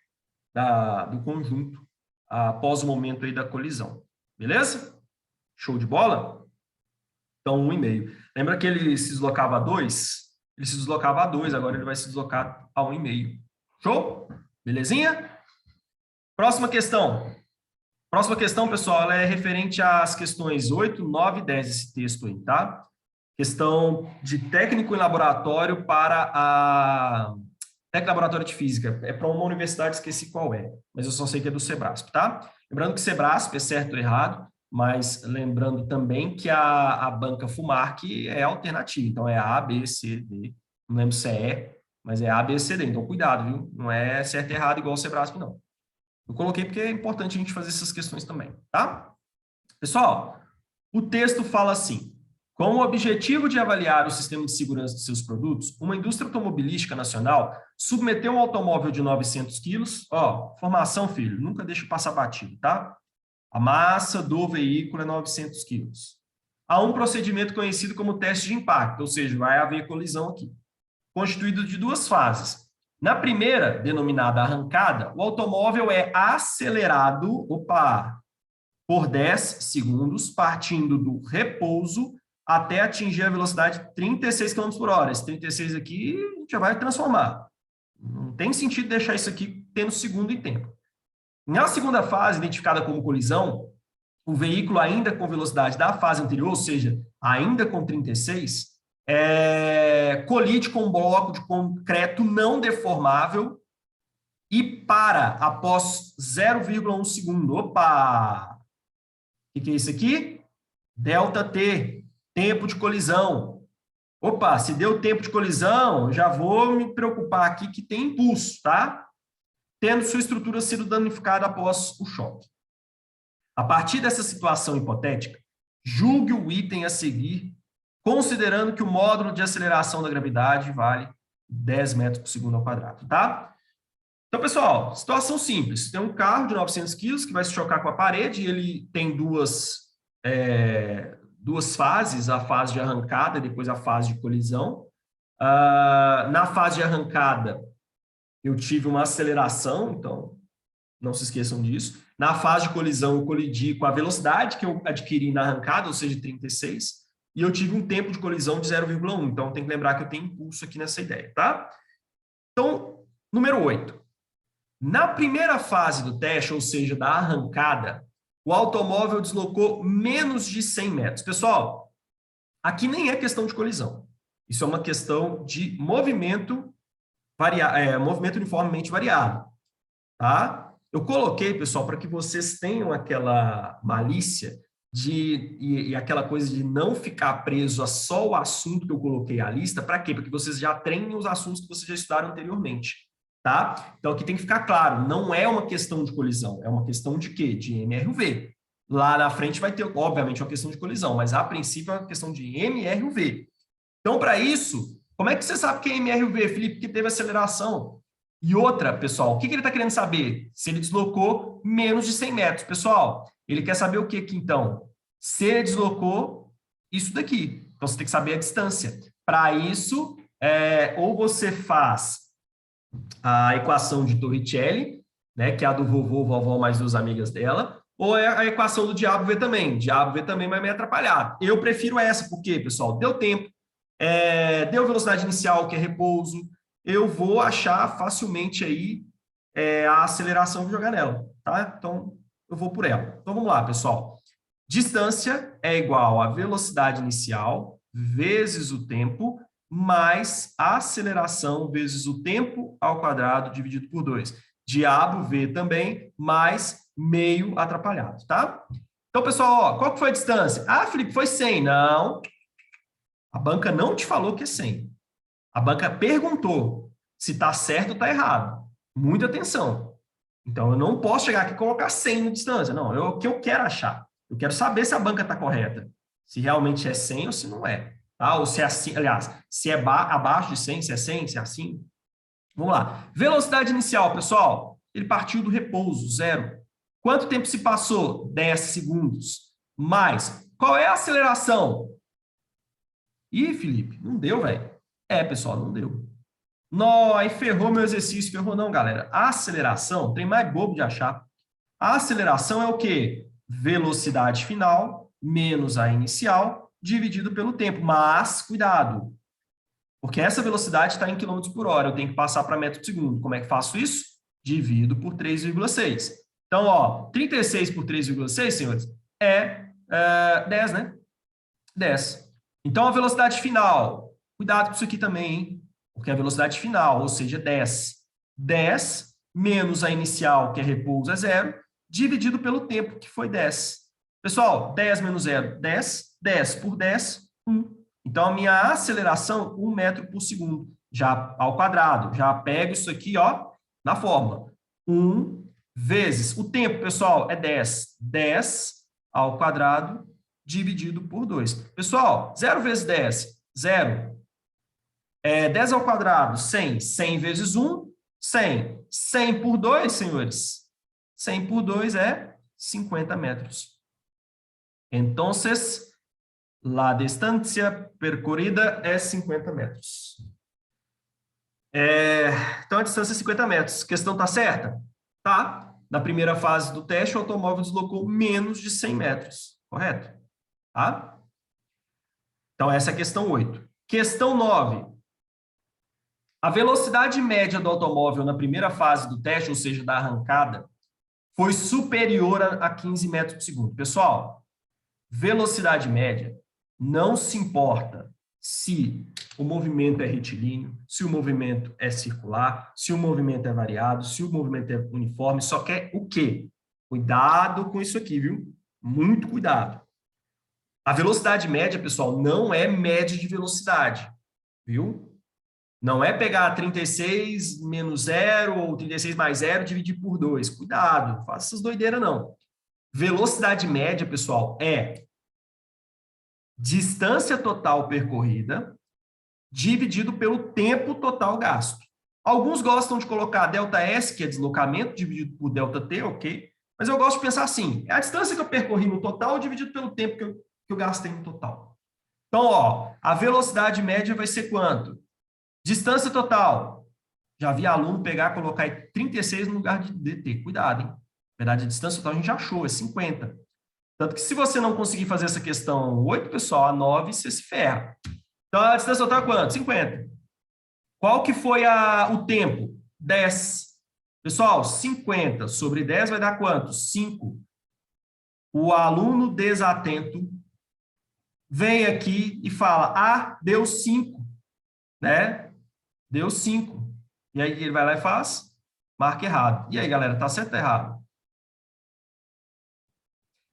Do conjunto após o momento aí da colisão. Beleza? Show de bola? Então, 1,5. Lembra que ele se deslocava a 2? Ele se deslocava a 2, agora ele vai se deslocar a 1,5. Show? Belezinha? Próxima questão. Próxima questão, pessoal, ela é referente às questões 8, 9 e 10, esse texto aí, tá? Questão de técnico em laboratório para a... Técnico em laboratório de física. É para uma universidade, esqueci qual é, mas eu só sei que é do Sebrasp, tá? Lembrando que Sebrasp é certo ou errado, mas lembrando também que a banca Fumarc é alternativa, então é A, B, C, D. Não lembro se é E, mas é A, B, C, D. Então, cuidado, viu? Não é certo e errado igual o Sebrasp, não. Eu coloquei porque é importante a gente fazer essas questões também, tá? Pessoal, o texto fala assim: com o objetivo de avaliar o sistema de segurança de seus produtos, uma indústria automobilística nacional submeteu um automóvel de 900 quilos, ó, formação, filho, nunca deixa passar batido, tá? A massa do veículo é 900 quilos. A um procedimento conhecido como teste de impacto, ou seja, vai haver colisão aqui, constituído de duas fases. Na primeira, denominada arrancada, o automóvel é acelerado, por 10 segundos, partindo do repouso até atingir a velocidade de 36 km por hora. Esse 36 aqui a gente já vai transformar. Não tem sentido deixar isso aqui tendo segundo em tempo. Na segunda fase, identificada como colisão, o veículo ainda com velocidade da fase anterior, ou seja, ainda com 36, colide com um bloco de concreto não deformável e para após 0,1 segundo. Opa! O que é isso aqui? Delta T, tempo de colisão. Opa, se deu tempo de colisão, já vou me preocupar aqui que tem impulso, tá? Tendo sua estrutura sido danificada após o choque. A partir dessa situação hipotética, julgue o item a seguir, considerando que o módulo de aceleração da gravidade vale 10 metros por segundo ao quadrado, tá? Então, pessoal, situação simples. Tem um carro de 900 quilos que vai se chocar com a parede, e ele tem duas fases, a fase de arrancada e depois a fase de colisão. Na fase de arrancada, eu tive uma aceleração, então não se esqueçam disso. Na fase de colisão, eu colidi com a velocidade que eu adquiri na arrancada, ou seja, 36, e eu tive um tempo de colisão de 0,1. Então, tem que lembrar que eu tenho impulso aqui nessa ideia, tá? Então, número 8. Na primeira fase do teste, ou seja, da arrancada, o automóvel deslocou menos de 100 metros. Pessoal, aqui nem é questão de colisão. Isso é uma questão de movimento, movimento uniformemente variado, tá? Eu coloquei, pessoal, para que vocês tenham aquela malícia e aquela coisa de não ficar preso a só o assunto que eu coloquei à lista. Para quê? Para que vocês já treinem os assuntos que vocês já estudaram anteriormente, tá? Então, aqui tem que ficar claro, não é uma questão de colisão, é uma questão de quê? De MRUV. Lá na frente vai ter, obviamente, uma questão de colisão, mas a princípio é uma questão de MRUV. Então, para isso, como é que você sabe que é MRUV, Felipe? Porque teve aceleração. E outra, pessoal, o que ele está querendo saber? Se ele deslocou menos de 100 metros. Pessoal, ele quer saber o que aqui, então? Se ele deslocou isso daqui. Então, você tem que saber a distância. Para isso, ou você faz a equação de Torricelli, né, que é a do vovô, vovó mais duas amigas dela, ou é a equação do diabo V também. Diabo V também vai me atrapalhar. Eu prefiro essa, porque, pessoal, deu tempo, deu velocidade inicial, que é repouso, eu vou achar facilmente aí a aceleração de jogar nela, tá? Então, eu vou por ela. Então, vamos lá, pessoal. Distância é igual a velocidade inicial vezes o tempo, mais a aceleração vezes o tempo ao quadrado dividido por 2. Diabo V também, mais meio atrapalhado, tá? Então, pessoal, ó, qual que foi a distância? Ah, Felipe, foi 100. Não. A banca não te falou que é 100. A banca perguntou se está certo ou está errado. Muita atenção. Então, eu não posso chegar aqui e colocar 100 na distância. Não, é o que eu quero achar. Eu quero saber se a banca está correta. Se realmente é 100 ou se não é. Tá? Ou se é assim, aliás, se é abaixo de 100, se é 100, se é assim. Vamos lá. Velocidade inicial, pessoal. Ele partiu do repouso, 0. Quanto tempo se passou? 10 segundos. Mais. Qual é a aceleração? Ih, Felipe, não deu, velho. Pessoal, não deu. Nó, aí ferrou meu exercício. Ferrou não, galera. A aceleração, tem mais bobo de achar. A aceleração é o quê? Velocidade final menos a inicial dividido pelo tempo. Mas, cuidado, porque essa velocidade está em quilômetros por hora. Eu tenho que passar para metro por segundo. Como é que faço isso? Divido por 3,6. Então, ó, 36 por 3,6, senhores, é 10, né? 10. Então, a velocidade final, cuidado com isso aqui também, hein? Porque a velocidade final, ou seja, 10. 10 menos a inicial, que é repouso, é 0, dividido pelo tempo, que foi 10. Pessoal, 10 menos 0, 10. 10 por 10, 1. Então, a minha aceleração, 1 metro por segundo, já ao quadrado. Já pego isso aqui, ó, na fórmula. 1 vezes o tempo, pessoal, é 10. 10 ao quadrado dividido por 2. Pessoal, 0 vezes 10, 0. 10 ao quadrado, 100. 100 vezes 1, 100. 100 por 2, senhores. 100 por 2 é 50 metros. Então, la distancia percorrida é 50 metros. Então, a distância é 50 metros. A questão está certa? Tá. Na primeira fase do teste, o automóvel deslocou menos de 100 metros. Correto? Tá? Então, essa é a questão 8. Questão 9. A velocidade média do automóvel na primeira fase do teste, ou seja, da arrancada, foi superior a 15 metros por segundo. Pessoal, velocidade média não se importa se o movimento é retilíneo, se o movimento é circular, se o movimento é variado, se o movimento é uniforme, só quer o quê? Cuidado com isso aqui, viu? Muito cuidado. A velocidade média, pessoal, não é média de velocidade, viu? Não é pegar 36 menos 0 ou 36 mais 0 e dividir por 2. Cuidado, não faça essas doideiras, não. Velocidade média, pessoal, é distância total percorrida dividido pelo tempo total gasto. Alguns gostam de colocar ΔS, que é deslocamento, dividido por ΔT, ok? Mas eu gosto de pensar assim, é a distância que eu percorri no total dividido pelo tempo que eu gastei no total. Então, ó, a velocidade média vai ser quanto? Distância total. Já vi aluno pegar e colocar 36 no lugar de DT. Cuidado, hein? Na verdade, a distância total a gente já achou, é 50. Tanto que se você não conseguir fazer essa questão 8, pessoal, a 9 você se ferra. Então, a distância total é quanto? 50. Qual que foi o tempo? 10. Pessoal, 50 sobre 10 vai dar quanto? 5. O aluno desatento vem aqui e fala, ah, deu 5, né? Deu 5. E aí ele vai lá e faz? Marca errado. E aí, galera, tá certo ou errado?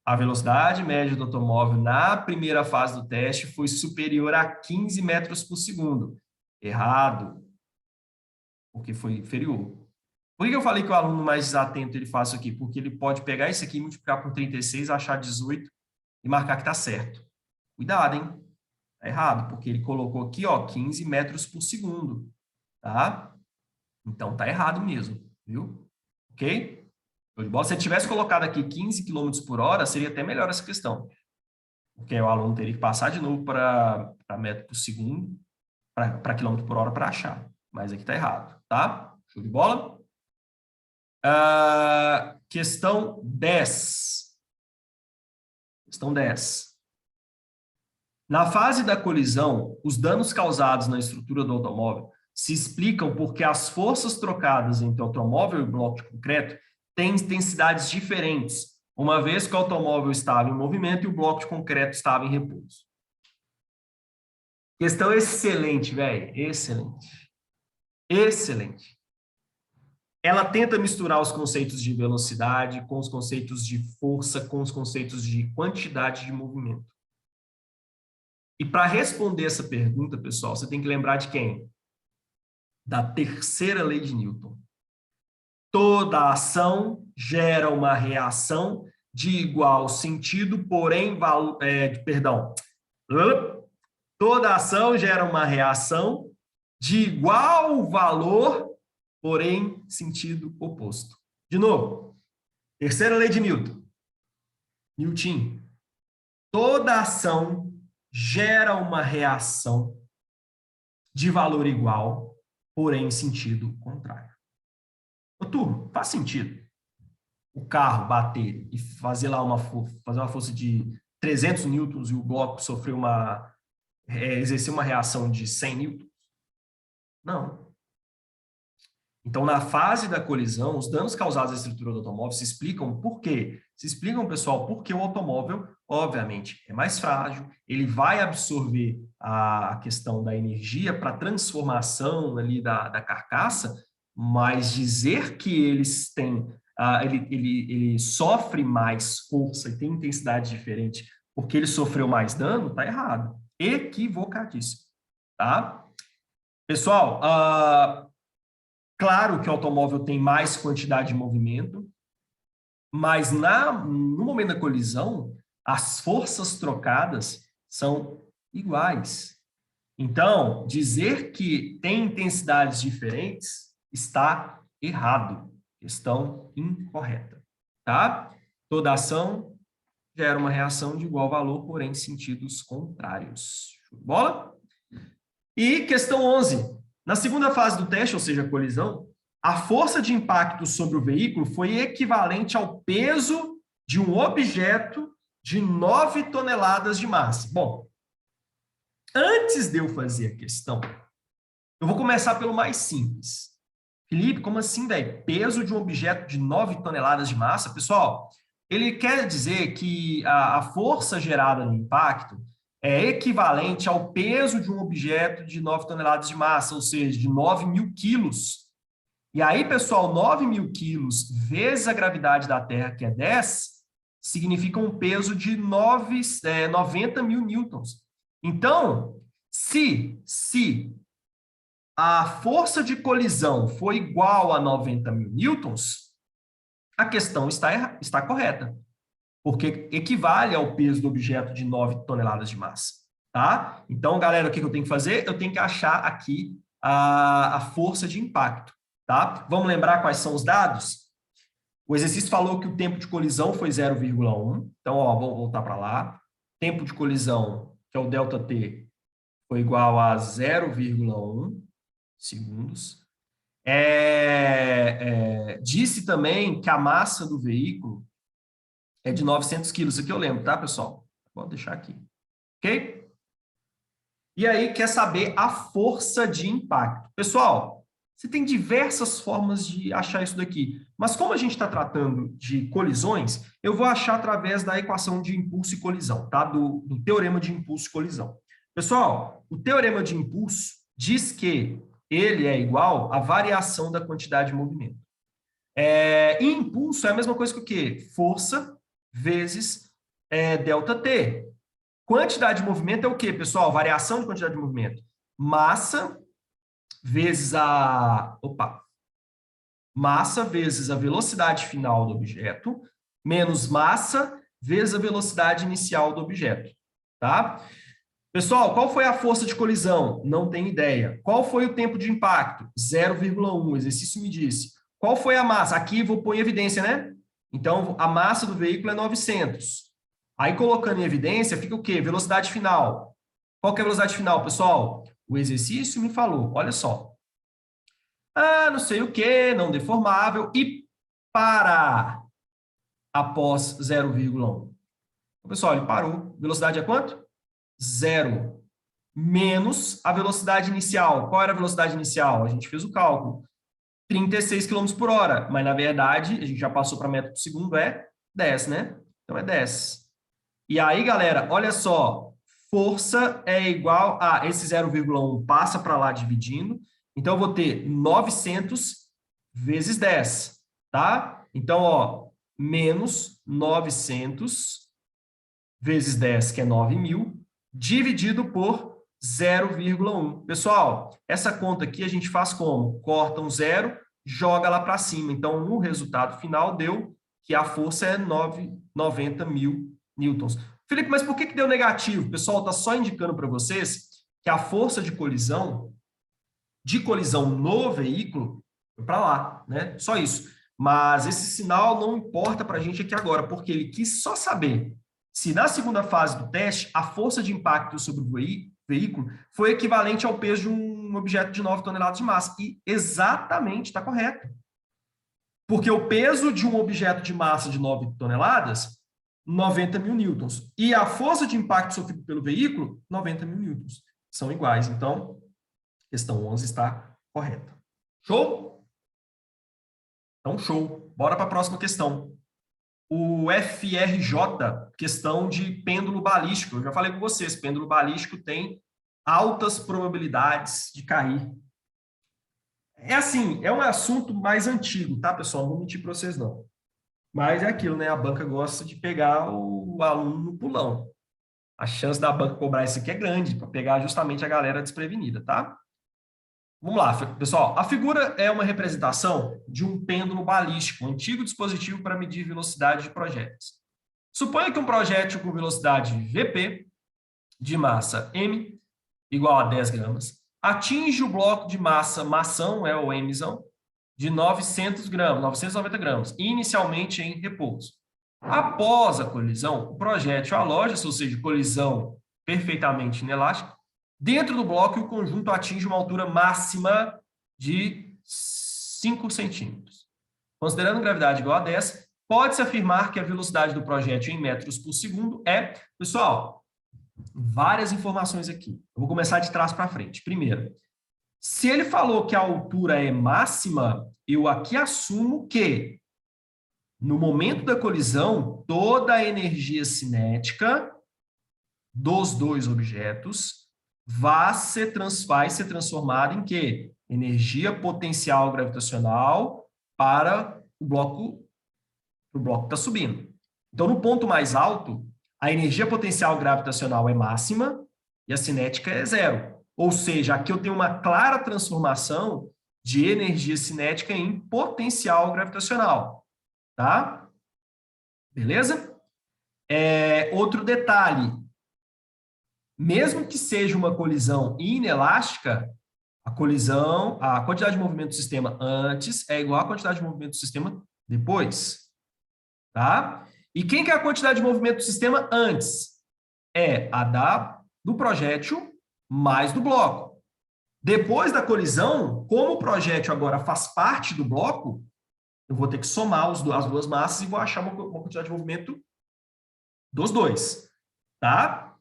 A velocidade média do automóvel na primeira fase do teste foi superior a 15 metros por segundo. Errado. Porque foi inferior. Por que eu falei que o aluno mais desatento ele faz isso aqui? Porque ele pode pegar isso aqui, multiplicar por 36, achar 18 e marcar que está certo. Cuidado, hein? Está errado, porque ele colocou aqui, ó, 15 metros por segundo. Tá? Então, tá errado mesmo, viu? Ok? Se ele tivesse colocado aqui 15 km por hora, seria até melhor essa questão. Porque o aluno teria que passar de novo para metro por segundo, para quilômetro por hora para achar. Mas aqui tá errado, tá? Show de bola? Questão 10. Questão 10. Na fase da colisão, os danos causados na estrutura do automóvel se explicam porque as forças trocadas entre o automóvel e o bloco de concreto têm intensidades diferentes, uma vez que o automóvel estava em movimento e o bloco de concreto estava em repouso. Questão excelente, velho. Excelente. Excelente. Ela tenta misturar os conceitos de velocidade com os conceitos de força, com os conceitos de quantidade de movimento. E para responder essa pergunta, pessoal, você tem que lembrar de quem? Da terceira lei de Newton. Toda ação gera uma reação de igual sentido, porém, toda ação gera uma reação de igual valor, porém, sentido oposto. De novo, terceira lei de Newton. Newton. Toda ação gera uma reação de valor igual, porém, sentido contrário. Ô, turma, faz sentido o carro bater e fazer lá uma força de 300 newtons e o bloco sofrer exercer uma reação de 100 newtons? Não. Então, na fase da colisão, os danos causados à estrutura do automóvel se explicam por quê? Se explicam, pessoal, porque o automóvel, obviamente, é mais frágil, ele vai absorver a questão da energia para transformação ali da carcaça, mas dizer que eles têm, ele sofre mais força e tem intensidade diferente porque ele sofreu mais dano, está errado. Equivocadíssimo. Tá? Pessoal, claro que o automóvel tem mais quantidade de movimento, mas no momento da colisão, as forças trocadas são iguais. Então, dizer que tem intensidades diferentes está errado. Questão incorreta. Tá? Toda ação gera uma reação de igual valor, porém em sentidos contrários. Show de bola? E questão 11. Na segunda fase do teste, ou seja, a colisão, a força de impacto sobre o veículo foi equivalente ao peso de um objeto de 9 toneladas de massa. Bom, antes de eu fazer a questão, eu vou começar pelo mais simples. Felipe, como assim, velho? Peso de um objeto de 9 toneladas de massa? Pessoal, ele quer dizer que a força gerada no impacto é equivalente ao peso de um objeto de 9 toneladas de massa, ou seja, de 9.000 quilos. E aí, pessoal, 9.000 quilos vezes a gravidade da Terra, que é 10, significa um peso de 90 mil newtons. Então, se a força de colisão for igual a 90 mil newtons, a questão está correta, porque equivale ao peso do objeto de 9 toneladas de massa. Tá? Então, galera, o que eu tenho que fazer? Eu tenho que achar aqui a força de impacto. Tá? Vamos lembrar quais são os dados? O exercício falou que o tempo de colisão foi 0,1. Então, ó, vamos voltar para lá. Tempo de colisão, que é o ΔT, foi igual a 0,1 segundos. Disse também que a massa do veículo é de 900 quilos. Isso aqui eu lembro, tá, pessoal? Vou deixar aqui. Ok? E aí, quer saber a força de impacto. Pessoal, você tem diversas formas de achar isso daqui. Mas como a gente está tratando de colisões, eu vou achar através da equação de impulso e colisão, tá? Do teorema de impulso e colisão. Pessoal, o teorema de impulso diz que ele é igual à variação da quantidade de movimento. E impulso é a mesma coisa que o quê? Força vezes ΔT. Quantidade de movimento é o quê, pessoal? Variação de quantidade de movimento. Massa vezes massa vezes a velocidade final do objeto, menos massa vezes a velocidade inicial do objeto. Tá? Pessoal, qual foi a força de colisão? Não tenho ideia. Qual foi o tempo de impacto? 0,1, o exercício me disse. Qual foi a massa? Aqui vou pôr em evidência, né? Então, a massa do veículo é 900. Aí, colocando em evidência, fica o quê? Velocidade final. Qual que é a velocidade final, pessoal? O exercício me falou, olha só. Não sei o quê, não deformável, e parar após 0,1. Pessoal, ele parou. Velocidade é quanto? 0. Menos a velocidade inicial. Qual era a velocidade inicial? A gente fez o cálculo. 36 km por hora. Mas, na verdade, a gente já passou para metro por segundo, é 10, né? Então, é 10. E aí, galera, olha só. Força é igual a esse 0,1 passa para lá dividindo. Então, eu vou ter 900 vezes 10, tá? Então, ó, menos 900 vezes 10, que é 9.000, dividido por 0,1. Pessoal, essa conta aqui a gente faz como? Corta um zero, joga lá para cima. Então, no resultado final, deu que a força é 90 mil newtons. Felipe, mas por que deu negativo? Pessoal, está só indicando para vocês que a força de colisão no veículo foi para lá, né? Só isso. Mas esse sinal não importa para a gente aqui agora, porque ele quis só saber se na segunda fase do teste a força de impacto sobre o veículo foi equivalente ao peso de um objeto de 9 toneladas de massa. E exatamente, está correto. Porque o peso de um objeto de massa de 9 toneladas, 90 mil newtons. E a força de impacto sofrida pelo veículo, 90 mil newtons. São iguais. Então, questão 11 está correta. Show? Então, show. Bora para a próxima questão. O FRJ, questão de pêndulo balístico. Eu já falei com vocês, pêndulo balístico tem altas probabilidades de cair. É assim, é um assunto mais antigo, tá, pessoal? Não vou mentir para vocês, não. Mas é aquilo, né? A banca gosta de pegar o aluno no pulão. A chance da banca cobrar isso aqui é grande, para pegar justamente a galera desprevenida, tá? Vamos lá, pessoal. A figura é uma representação de um pêndulo balístico, um antigo dispositivo para medir velocidade de projéteis. Suponha que um projétil com velocidade VP, de massa M, igual a 10 gramas, atinge o bloco de massão, o Mzão, de 900 gramas, 990 gramas, inicialmente em repouso. Após a colisão, o projétil aloja-se, ou seja, colisão perfeitamente inelástica, dentro do bloco, o conjunto atinge uma altura máxima de 5 centímetros. Considerando gravidade igual a 10, pode-se afirmar que a velocidade do projétil em metros por segundo é... Pessoal, várias informações aqui. Eu vou começar de trás para frente. Primeiro, se ele falou que a altura é máxima, eu aqui assumo que, no momento da colisão, toda a energia cinética dos dois objetos vai ser transformada em quê? Energia potencial gravitacional para o bloco que está subindo. Então, no ponto mais alto, a energia potencial gravitacional é máxima e a cinética é zero. Ou seja, aqui eu tenho uma clara transformação de energia cinética em potencial gravitacional, tá? Beleza? Outro detalhe, mesmo que seja uma colisão inelástica, a quantidade de movimento do sistema antes é igual à quantidade de movimento do sistema depois, tá? E quem que é a quantidade de movimento do sistema antes? É a do projétil mais do bloco. Depois da colisão, como o projétil agora faz parte do bloco, eu vou ter que somar as duas massas e vou achar uma quantidade de movimento dos dois, tá?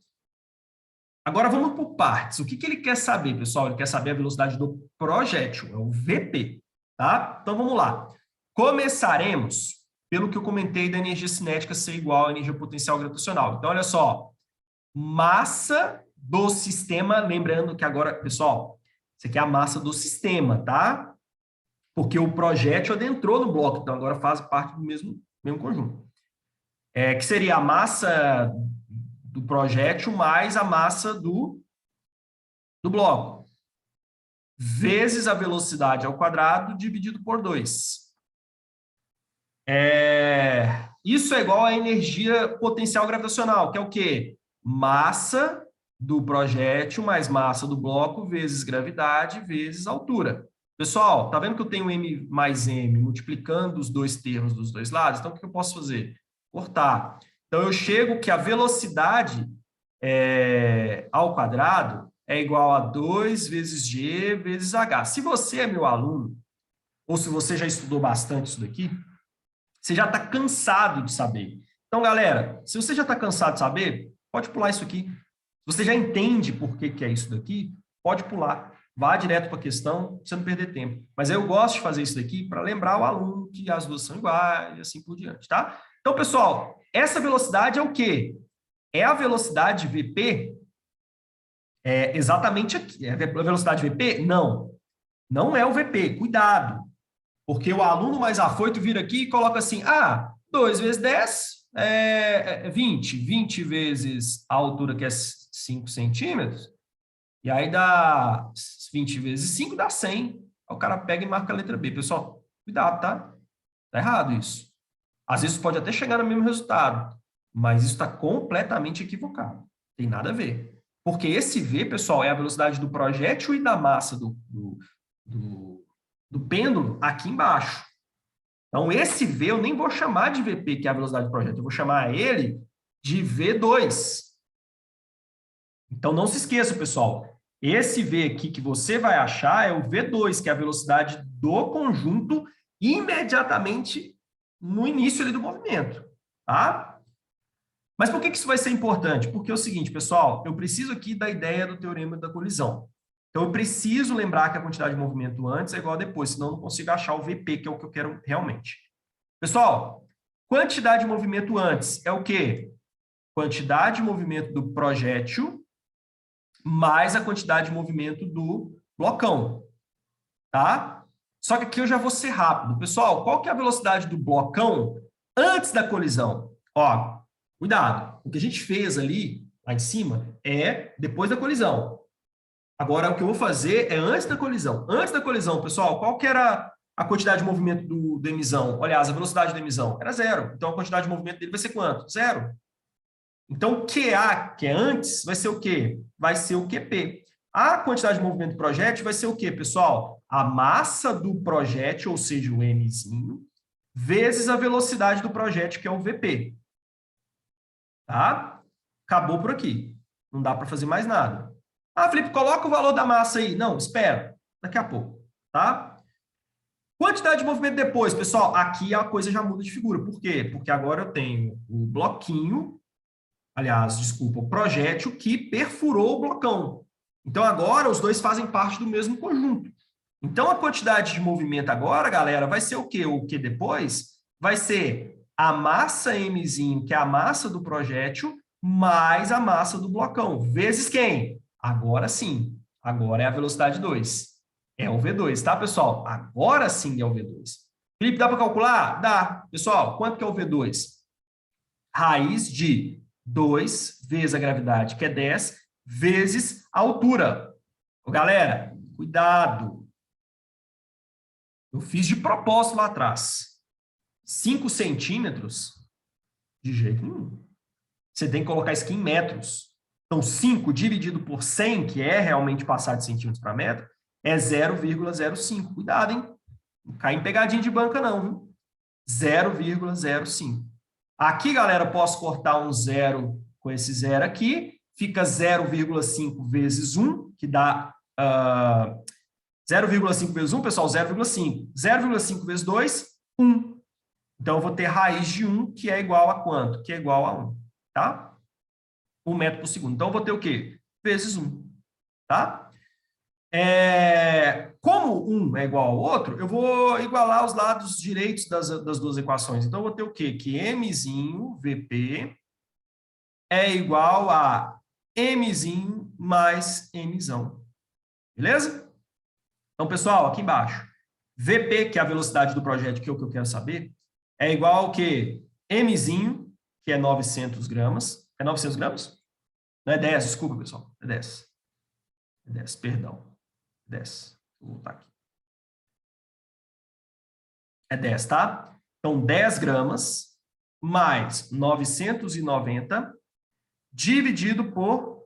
Agora vamos por partes. O que ele quer saber, pessoal? Ele quer saber a velocidade do projétil, é o VP, tá? Então vamos lá. Começaremos pelo que eu comentei da energia cinética ser igual à energia potencial gravitacional. Então, olha só, massa do sistema, lembrando que agora, pessoal, isso aqui é a massa do sistema, tá? Porque o projétil adentrou no bloco, então agora faz parte do mesmo conjunto. Que seria a massa do projétil mais a massa do bloco, vezes a velocidade ao quadrado dividido por 2. Isso é igual à energia potencial gravitacional, que é o quê? Massa do projétil mais massa do bloco vezes gravidade vezes altura. Pessoal, tá vendo que eu tenho M mais M multiplicando os dois termos dos dois lados? Então, o que eu posso fazer? Cortar. Então, eu chego que a velocidade ao quadrado é igual a 2 vezes G vezes H. Se você é meu aluno, ou se você já estudou bastante isso daqui, você já está cansado de saber. Então, galera, se você já está cansado de saber, pode pular isso aqui. Se você já entende por que é isso daqui, pode pular. Vá direto para a questão, para você não perder tempo. Mas eu gosto de fazer isso daqui para lembrar o aluno que as duas são iguais e assim por diante, tá? Então, pessoal, essa velocidade é o quê? É a velocidade VP? É exatamente aqui. É a velocidade VP? Não. Não é o VP. Cuidado. Porque o aluno mais afoito vira aqui e coloca assim, 2 vezes 10 é 20. 20 vezes a altura, que é 5 centímetros, e aí dá 20 vezes 5 dá 100. Aí o cara pega e marca a letra B. Pessoal, cuidado, tá? Tá errado isso. Às vezes pode até chegar no mesmo resultado, mas isso está completamente equivocado. Tem nada a ver. Porque esse V, pessoal, é a velocidade do projétil e da massa do pêndulo aqui embaixo. Então, esse V eu nem vou chamar de VP, que é a velocidade do projétil, eu vou chamar ele de V2. Então, não se esqueça, pessoal, esse V aqui que você vai achar é o V2, que é a velocidade do conjunto imediatamente no início ali do movimento, tá? Mas por que isso vai ser importante? Porque é o seguinte, pessoal, eu preciso aqui da ideia do teorema da colisão. Então, eu preciso lembrar que a quantidade de movimento antes é igual a depois, senão eu não consigo achar o VP, que é o que eu quero realmente. Pessoal, quantidade de movimento antes é o quê? Quantidade de movimento do projétil mais a quantidade de movimento do blocão, tá? Só que aqui eu já vou ser rápido. Pessoal, qual que é a velocidade do blocão antes da colisão? Ó, cuidado. O que a gente fez ali, lá em cima, é depois da colisão. Agora, o que eu vou fazer é antes da colisão. Antes da colisão, pessoal, qual que era a quantidade de movimento do emisão? Aliás, a velocidade do emisão era 0. Então, a quantidade de movimento dele vai ser quanto? 0. Então, o QA, que é antes, vai ser o quê? Vai ser o QP. A quantidade de movimento do projétil vai ser o quê, pessoal? A massa do projétil, ou seja, o Mzinho, vezes a velocidade do projétil, que é o VP. Tá? Acabou por aqui. Não dá para fazer mais nada. Felipe, coloca o valor da massa aí. Não, espera. Daqui a pouco. Tá? Quantidade de movimento depois, pessoal. Aqui a coisa já muda de figura. Por quê? Porque agora eu tenho o bloquinho, aliás, desculpa, o projétil que perfurou o blocão. Então, agora os dois fazem parte do mesmo conjunto. Então, a quantidade de movimento agora, galera, vai ser o quê? O que depois? Vai ser a massa Mzinho, que é a massa do projétil, mais a massa do blocão. Vezes quem? Agora sim. Agora é a velocidade 2. É o V2, tá, pessoal? Agora sim é o V2. Felipe, dá para calcular? Dá. Pessoal, quanto que é o V2? raiz de 2 vezes a gravidade, que é 10, vezes a altura. Ô, galera, cuidado. Eu fiz de propósito lá atrás. 5 centímetros, de jeito nenhum. Você tem que colocar isso aqui em metros. Então, 5 dividido por 100, que é realmente passar de centímetros para metro, é 0,05. Cuidado, hein? Não cai em pegadinha de banca, não, viu? 0,05. Aqui, galera, eu posso cortar um zero com esse zero aqui. Fica 0,5 vezes 1, que dá 0,5 vezes 1, pessoal, 0,5. 0,5 vezes 2, 1. Então, eu vou ter raiz de 1, que é igual a quanto? Que é igual a 1, tá? 1 metro por segundo. Então, eu vou ter o quê? Vezes 1, tá? Como um é igual ao outro, eu vou igualar os lados direitos das duas equações. Então, eu vou ter o quê? Que Mzinho, Vp, é igual a Mzinho mais Mzão. Beleza? Então, pessoal, aqui embaixo, Vp, que é a velocidade do projétil, que é o que eu quero saber, é igual ao quê? Mzinho, que é 900 gramas. É 900 gramas? Não é 10, desculpa, pessoal. É 10. É 10, perdão. 10. Vou botar aqui. É 10, tá? Então, 10 gramas mais 990 dividido por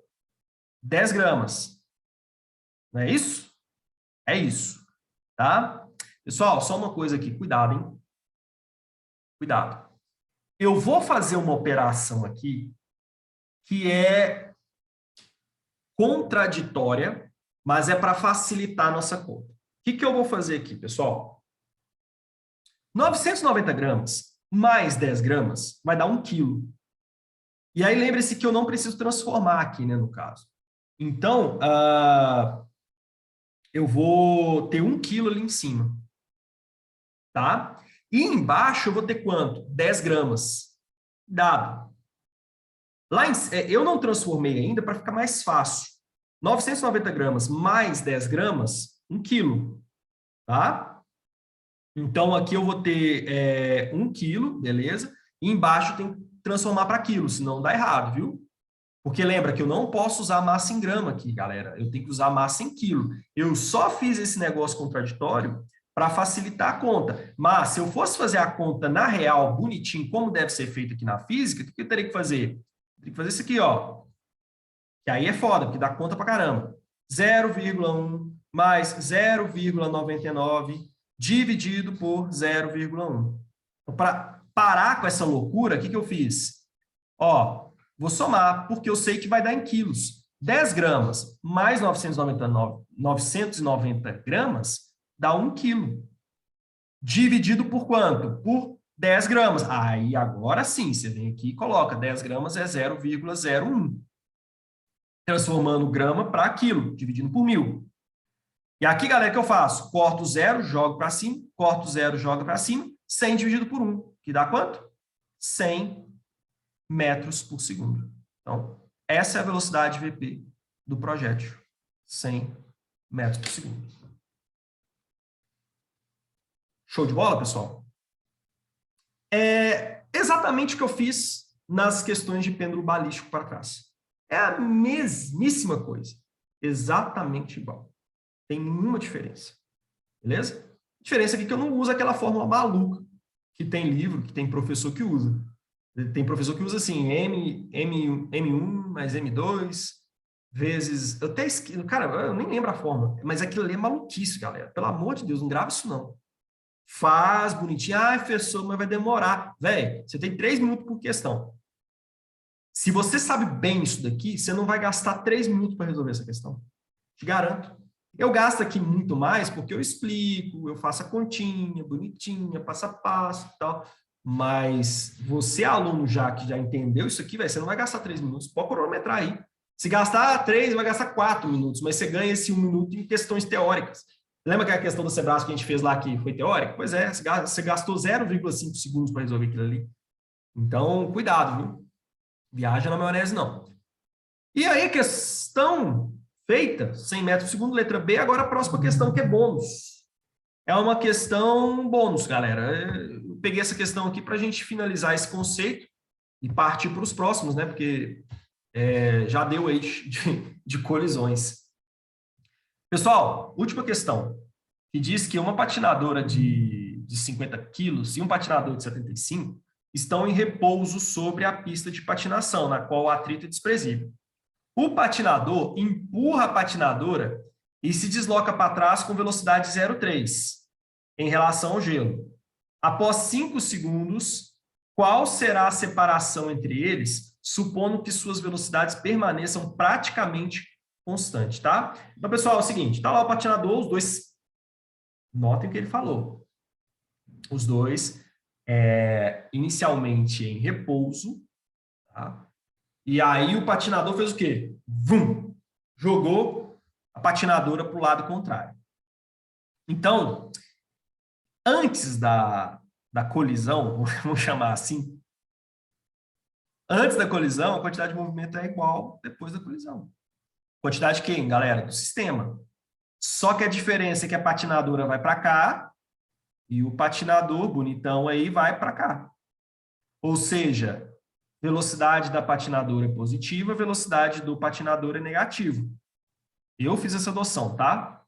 10 gramas. Não é isso? É isso, tá? Pessoal, só uma coisa aqui. Cuidado, hein? Cuidado. Eu vou fazer uma operação aqui que é contraditória, mas é para facilitar a nossa conta. O que eu vou fazer aqui, pessoal? 990 gramas mais 10 gramas vai dar 1 quilo. E aí, lembre-se que eu não preciso transformar aqui, né, no caso. Então, eu vou ter 1 quilo ali em cima. Tá? E embaixo eu vou ter quanto? 10 gramas. Dado. Lá eu não transformei ainda para ficar mais fácil. 990 gramas mais 10 gramas, 1 quilo. Tá? Então, aqui eu vou ter 1 quilo, beleza? E embaixo tem que transformar para quilo, senão dá errado, viu? Porque lembra que eu não posso usar massa em grama aqui, galera. Eu tenho que usar massa em quilo. Eu só fiz esse negócio contraditório para facilitar a conta. Mas, se eu fosse fazer a conta na real, bonitinho, como deve ser feito aqui na física, o que eu teria que fazer? Eu teria que fazer isso aqui, ó. Que aí é foda, porque dá conta pra caramba. 0,1 mais 0,99 dividido por 0,1. Então, para parar com essa loucura, o que eu fiz? Ó, vou somar, porque eu sei que vai dar em quilos. 10 gramas mais 990 gramas dá 1 quilo. Dividido por quanto? Por 10 gramas. Aí, agora sim, você vem aqui e coloca 10 gramas é 0,01. Transformando grama para quilo, dividindo por 1.000. E aqui, galera, o que eu faço? Corto 0, jogo para cima, corto 0, jogo para cima, 100 dividido por 1, que dá quanto? 100 metros por segundo. Então, essa é a velocidade Vp do projétil. 100 metros por segundo. Show de bola, pessoal? É exatamente o que eu fiz nas questões de pêndulo balístico para trás. É a mesmíssima coisa. Exatamente igual. Tem nenhuma diferença. Beleza? A diferença aqui é que eu não uso aquela fórmula maluca que tem livro, que tem professor que usa. Tem professor que usa assim, M1 mais M2 vezes... Eu até esqueci, cara, eu nem lembro a fórmula, mas aquilo ali é maluquice, galera. Pelo amor de Deus, não grava isso não. Faz bonitinho. Ah, professor, mas vai demorar. Velho, você tem 3 minutos por questão. Se você sabe bem isso daqui, você não vai gastar 3 minutos para resolver essa questão. Te garanto. Eu gasto aqui muito mais porque eu explico, eu faço a continha, bonitinha, passo a passo e tal. Mas você, aluno já que já entendeu isso aqui, véio, você não vai gastar 3 minutos. Pode cronometrar aí. Se gastar 3, vai gastar 4 minutos, mas você ganha esse 1 minuto em questões teóricas. Lembra que a questão do Sebrasco que a gente fez lá que foi teórica? Pois é, você gastou 0,5 segundos para resolver aquilo ali. Então, cuidado, viu? Viaja na maionese, não. E aí, questão feita, 100 metros por segundo, letra B. Agora a próxima questão que é bônus. É uma questão bônus, galera. Eu peguei essa questão aqui para a gente finalizar esse conceito. e partir para os próximos, né? Porque já deu aí de colisões. Pessoal, última questão, que diz que uma patinadora de 50 quilos e um patinador de 75 estão em repouso sobre a pista de patinação, na qual o atrito é desprezível. O patinador empurra a patinadora e se desloca para trás com velocidade 0,3 em relação ao gelo. Após 5 segundos, qual será a separação entre eles, supondo que suas velocidades permaneçam praticamente constantes, tá? Então, pessoal, é o seguinte, tá lá o patinador, os dois, notem o que ele falou. Os dois, inicialmente em repouso, tá? E aí o patinador fez o quê? Vum! Jogou a patinadora para o lado contrário. Então, antes da colisão, vamos chamar assim, antes da colisão, a quantidade de movimento é igual depois da colisão. Quantidade de quem, galera? Do sistema. Só que a diferença é que a patinadora vai para cá e o patinador, bonitão aí, vai para cá. Ou seja, velocidade da patinadora é positiva, velocidade do patinador é negativa. Eu fiz essa adoção, tá?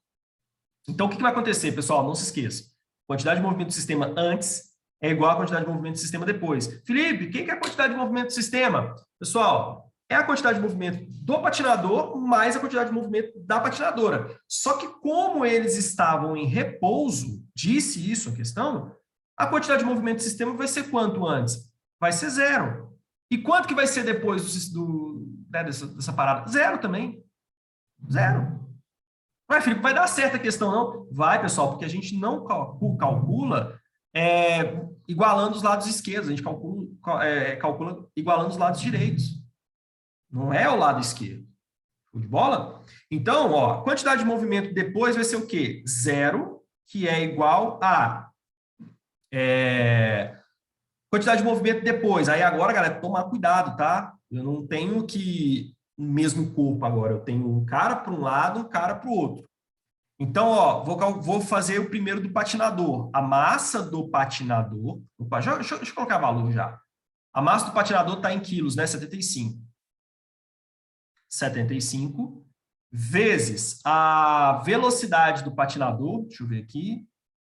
Então, o que vai acontecer, pessoal? Não se esqueça. Quantidade de movimento do sistema antes é igual à quantidade de movimento do sistema depois. Felipe, quem que é a quantidade de movimento do sistema? Pessoal, é a quantidade de movimento do patinador mais a quantidade de movimento da patinadora. Só que como eles estavam em repouso, disse isso a questão, a quantidade de movimento do sistema vai ser quanto antes? Vai ser 0. E quanto que vai ser depois dessa parada? 0 também. 0. Vai, Felipe, vai dar certo a questão, não? Vai, pessoal, porque a gente não calcula igualando os lados esquerdos, a gente calcula igualando os lados direitos. Não é o lado esquerdo. Show de bola? Então, ó, quantidade de movimento depois vai ser o quê? 0, que é igual a quantidade de movimento depois. Aí agora, galera, tomar cuidado, tá? Eu não tenho o mesmo corpo agora. Eu tenho um cara para um lado, um cara para o outro. Então, ó, vou fazer o primeiro do patinador. A massa do patinador... Opa, deixa eu colocar valor já. A massa do patinador está em quilos, né? 75. 75 vezes a velocidade do patinador, deixa eu ver aqui,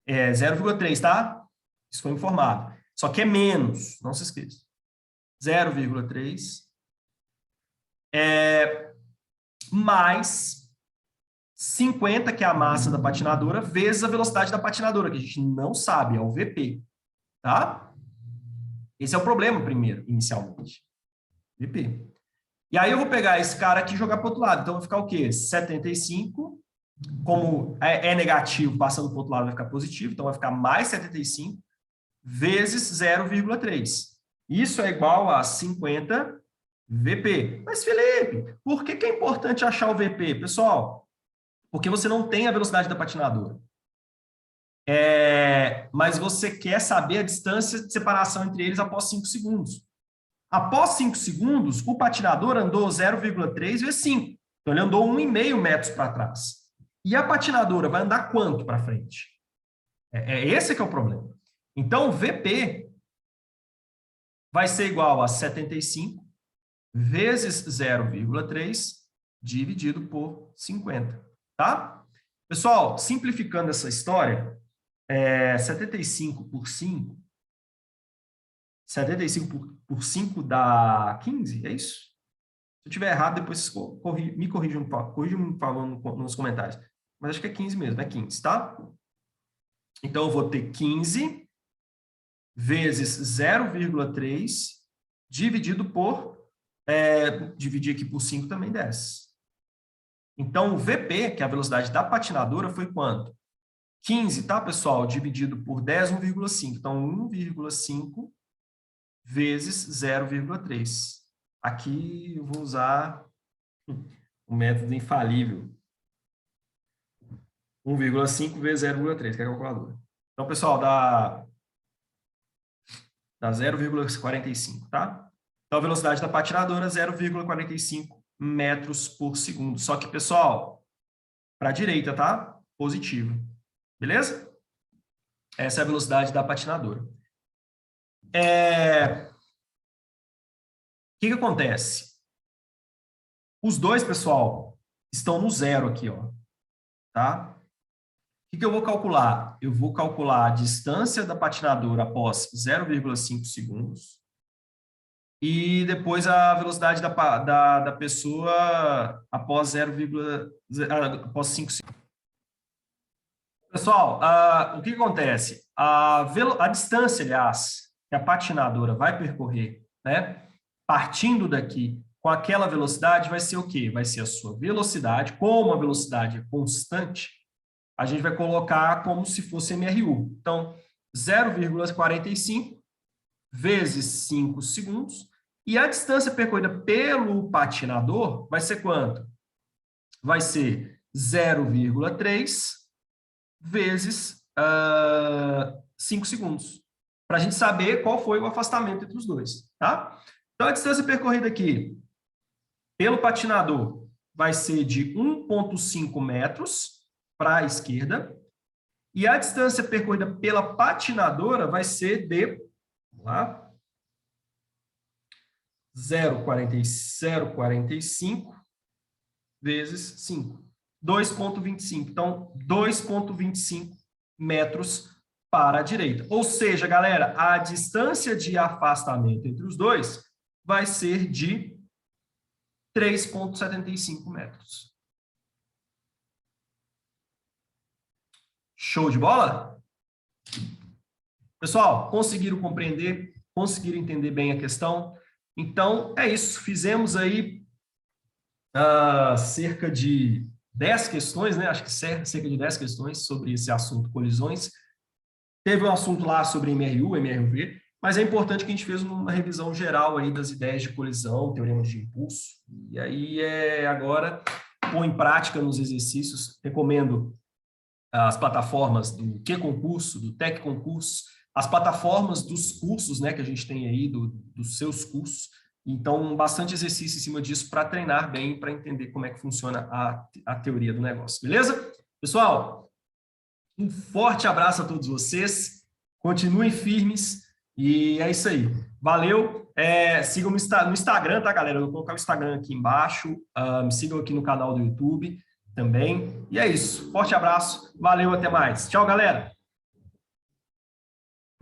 0,3, tá? Isso foi informado. Só que é menos, não se esqueça. 0,3 mais 50, que é a massa da patinadora, vezes a velocidade da patinadora, que a gente não sabe, é o VP, tá? Esse é o problema primeiro, inicialmente. VP. E aí eu vou pegar esse cara aqui e jogar para o outro lado. Então vai ficar o quê? 75, como é negativo, passando para o outro lado vai ficar positivo, então vai ficar mais 75 vezes 0,3. Isso é igual a 50 VP. Mas, Felipe, por que é importante achar o VP? Pessoal, porque você não tem a velocidade da patinadora. Mas você quer saber a distância de separação entre eles após 5 segundos. Após 5 segundos, o patinador andou 0,3 vezes 5. Então, ele andou 1,5 metros para trás. E a patinadora vai andar quanto para frente? Esse que é o problema. Então, o VP vai ser igual a 75 vezes 0,3 dividido por 50. Tá? Pessoal, simplificando essa história, 75 por 5... 75 por 5 dá 15, é isso? Se eu estiver errado, depois me corrijam, por favor, nos comentários. Mas acho que é 15 mesmo, é 15, tá? Então, eu vou ter 15 vezes 0,3 dividido por... dividir aqui por 5 também desce. Então, o VP, que é a velocidade da patinadora, foi quanto? 15, tá, pessoal? Dividido por 10, 1,5. Então, 1,5 vezes 0,3. Aqui eu vou usar o método infalível. 1,5 vezes 0,3, que é a calculadora. Então, pessoal, dá 0,45, tá? Então, a velocidade da patinadora é 0,45 metros por segundo. Só que, pessoal, para a direita, tá? Positivo. Beleza? Essa é a velocidade da patinadora. que acontece? Os dois, pessoal, estão no zero aqui, ó, tá? O que eu vou calcular? Eu vou calcular a distância da patinadora após 0,5 segundos e depois a velocidade da pessoa após após 5 segundos. Pessoal, o que acontece? A distância, aliás, que a patinadora vai percorrer, né, partindo daqui com aquela velocidade, vai ser o quê? Vai ser a sua velocidade. Como a velocidade é constante, a gente vai colocar como se fosse MRU. Então, 0,45 vezes 5 segundos. E a distância percorrida pelo patinador vai ser quanto? Vai ser 0,3 vezes 5 segundos. Para a gente saber qual foi o afastamento entre os dois. Tá? Então, a distância percorrida aqui pelo patinador vai ser de 1,5 metros para a esquerda. E a distância percorrida pela patinadora vai ser de, vamos lá, 0,45 vezes 5. 2,25. Então, 2,25 metros para a direita. Ou seja, galera, a distância de afastamento entre os dois vai ser de 3,75 metros. Show de bola? Pessoal, conseguiram compreender? Conseguiram entender bem a questão? Então, é isso. Fizemos aí cerca de 10 questões, né? Acho que cerca de 10 questões sobre esse assunto colisões. Teve um assunto lá sobre MRU, MRV, mas é importante que a gente fez uma revisão geral aí das ideias de colisão, teorema de impulso. E aí, agora, pôr em prática nos exercícios. Recomendo as plataformas do QConcurso, do Tec Concurso, as plataformas dos cursos, né, que a gente tem aí, dos seus cursos. Então, bastante exercício em cima disso para treinar bem, para entender como é que funciona a teoria do negócio. Beleza? Pessoal, um forte abraço a todos vocês. Continuem firmes e é isso aí. Valeu. Sigam no Instagram, tá, galera? Eu vou colocar o Instagram aqui embaixo. Me sigam aqui no canal do YouTube também. E é isso. Forte abraço. Valeu, até mais. Tchau, galera.